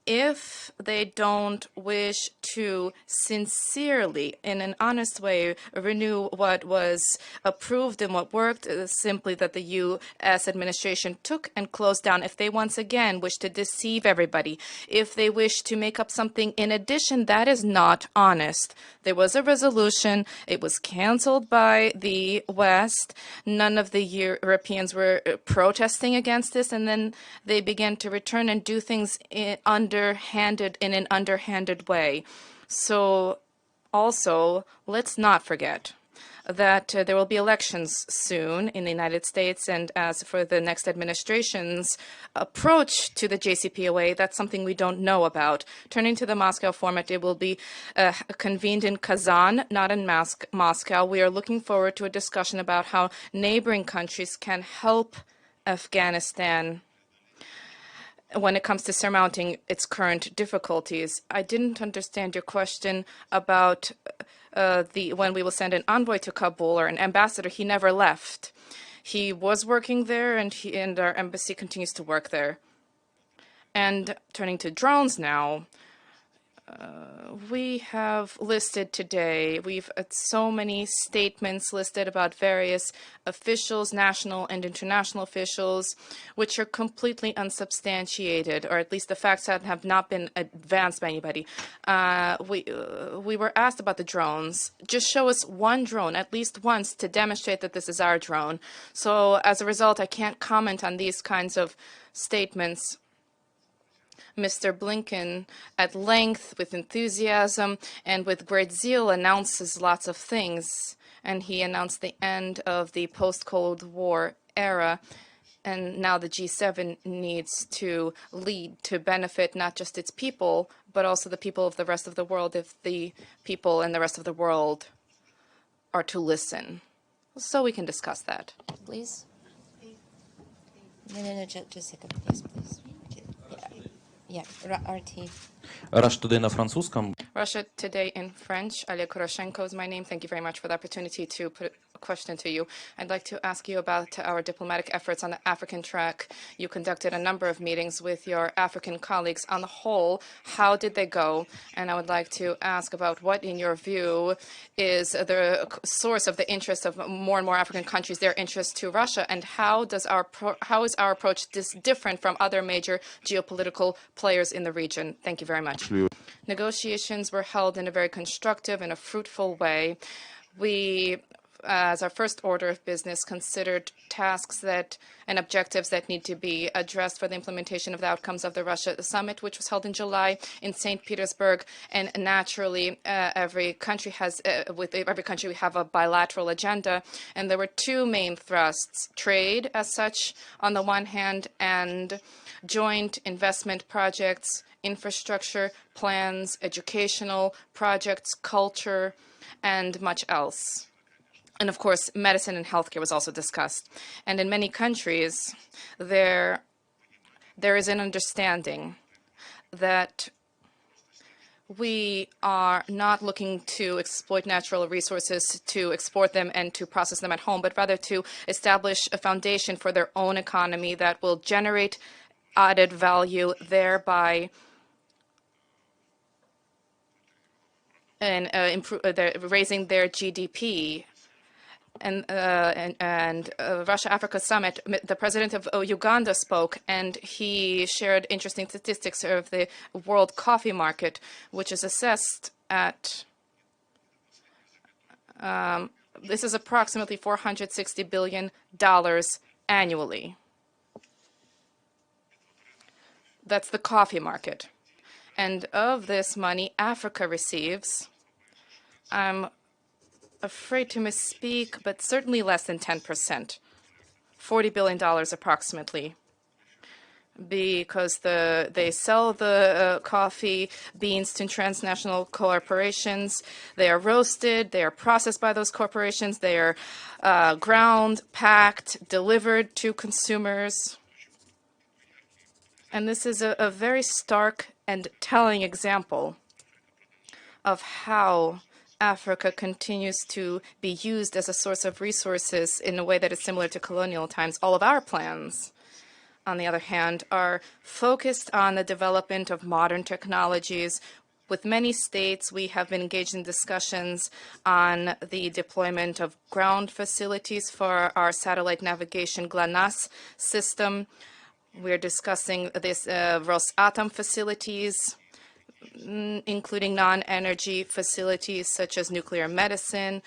If they don't wish to sincerely, in an honest way, renew what was approved and what worked, simply that the U.S. administration took and closed down, if they once again wish to deceive everybody, if they wish to make up something in addition, that is not honest. There was a resolution. It was canceled by the West. None of the Europeans were protesting against this, and then they began to return and do things under in an underhanded way. So also, let's not forget that there will be elections soon in the United States, and as for the next administration's approach to the JCPOA, that's something we don't know about. Turning to the Moscow format, it will be convened in Kazan, not in Moscow. We are looking forward to a discussion about how neighboring countries can help Afghanistan when it comes to surmounting its current difficulties. I didn't understand your question about when we will send an envoy to Kabul or an ambassador. He never left. He was working there, and our embassy continues to work there. And turning to drones now, we have listed today, we've had so many statements listed about various officials, national and international officials, which are completely unsubstantiated, or at least the facts have not been advanced by anybody. We were asked about the drones. Just show us one drone, at least once, to demonstrate that this is our drone. So as a result, I can't comment on these kinds of statements. Mr. Blinken, at length, with enthusiasm, and with great zeal, announces lots of things. And he announced the end of the post-Cold War era. And now the G7 needs to lead to benefit not just its people, but also the people of the rest of the world, if the people in the rest of the world are to listen. So we can discuss that. Please. No, just a second, please. Yeah, RT. Russia Today на французском. Russia Today in French. Oleg Kuroshenko is my name. Thank you very much for the opportunity to put a question to you. I'd like to ask you about our diplomatic efforts on the African track. You conducted a number of meetings with your African colleagues. On the whole, how did they go? And I would like to ask about what, in your view, is the source of the interest of more and more African countries, their interest to Russia, and how is our approach different from other major geopolitical players in the region? Thank you very much. Negotiations were held in a very constructive and a fruitful way. We, as our first order of business, considered tasks and objectives that need to be addressed for the implementation of the outcomes of the Russia summit, which was held in July in St. Petersburg. And naturally, every country has, with every country, we have a bilateral agenda. And there were two main thrusts: trade, as such, on the one hand, and joint investment projects, infrastructure plans, educational projects, culture, and much else. And of course, medicine and healthcare was also discussed. And in many countries, there is an understanding that we are not looking to exploit natural resources to export them and to process them at home, but rather to establish a foundation for their own economy that will generate added value, thereby raising their GDP. And Russia-Africa Summit, the president of Uganda spoke, and he shared interesting statistics of the world coffee market, which is assessed at, this is approximately $460 billion annually. That's the coffee market. And of this money, Africa receives, I'm afraid to misspeak, but certainly less than 10%, $40 billion approximately, because they sell the coffee beans to transnational corporations. They are roasted, they are processed by those corporations, they are ground, packed, delivered to consumers. And this is a very stark and telling example of how Africa continues to be used as a source of resources in a way that is similar to colonial times. All of our plans, on the other hand, are focused on the development of modern technologies. With many states, we have been engaged in discussions on the deployment of ground facilities for our satellite navigation GLONASS system. We're discussing this Rosatom facilities, including non-energy facilities such as nuclear medicine,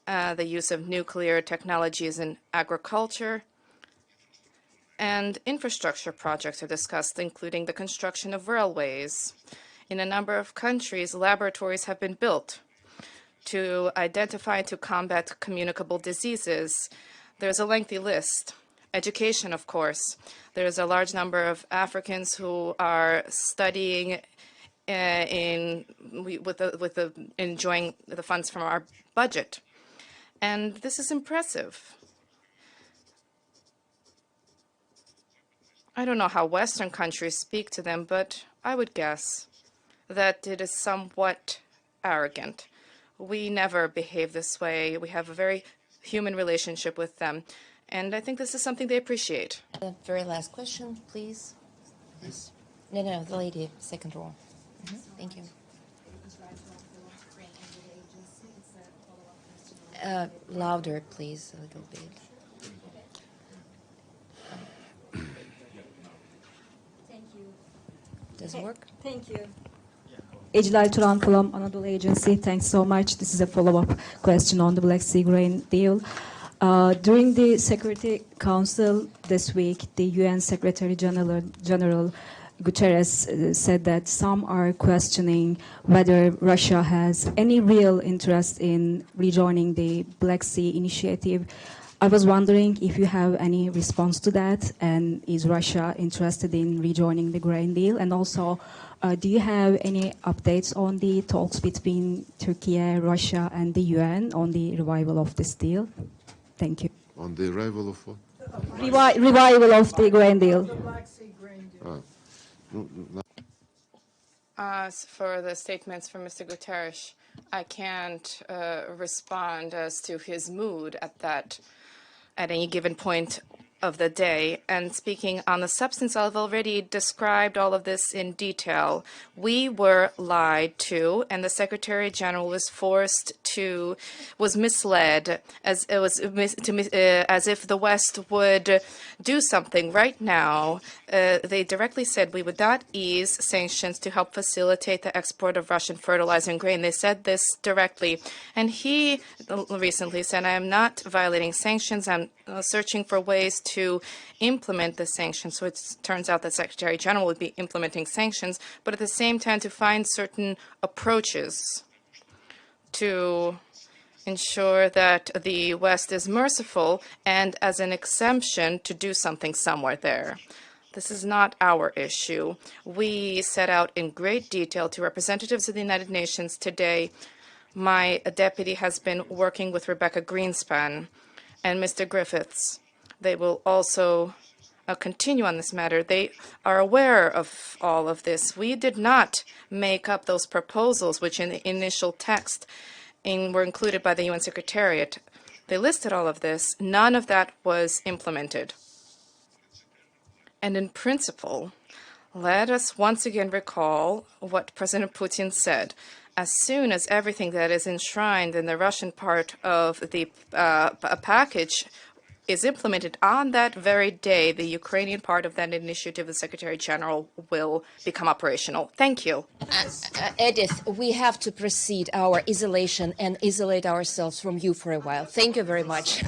the use of nuclear technologies in agriculture. And infrastructure projects are discussed, including the construction of railways. In a number of countries, laboratories have been built to identify and to combat communicable diseases. There's a lengthy list. Education, of course. There's a large number of Africans who are studying enjoying the funds from our budget. And this is impressive. I don't know how Western countries speak to them, but I would guess that it is somewhat arrogant. We never behave this way. We have a very human relationship with them. And I think this is something they appreciate. The very last question, please. Yes. No, the lady, second row. Thank you. Louder, please, a little bit. Thank you. Does it work? Thank you. Ejlal Turan from Anadolu Agency. Thanks so much. This is a follow-up question on the Black Sea grain deal. During the Security Council this week, the UN Secretary General Guterres said that some are questioning whether Russia has any real interest in rejoining the Black Sea initiative. I was wondering if you have any response to that, and is Russia interested in rejoining the grain deal? And also, do you have any updates on the talks between Turkey, Russia, and the UN on the revival of this deal? Thank you. On the arrival of what? Revival of the grain deal. As for the statements from Mr. Guterres, I can't respond as to his mood at any given point of the day. And speaking on the substance, I've already described all of this in detail. We were lied to, and the Secretary General was misled, as if the West would do something right now. They directly said we would not ease sanctions to help facilitate the export of Russian fertilizer and grain. They said this directly. And he recently said, I am not violating sanctions. I'm searching for ways to implement the sanctions. So it turns out that Secretary General would be implementing sanctions, but at the same time to find certain approaches to ensure that the West is merciful and as an exemption to do something somewhere there. This is not our issue. We set out in great detail to representatives of the United Nations today. My deputy has been working with Rebecca Greenspan and Mr. Griffiths. They will also continue on this matter. They are aware of all of this. We did not make up those proposals, which in the initial text were included by the UN Secretariat. They listed all of this. None of that was implemented. And in principle, let us once again recall what President Putin said. As soon as everything that is enshrined in the Russian part of the package is implemented, on that very day, the Ukrainian part of that initiative, the Secretary General, will become operational. Thank you. Edith, we have to proceed our isolation and isolate ourselves from you for a while. Thank you very much.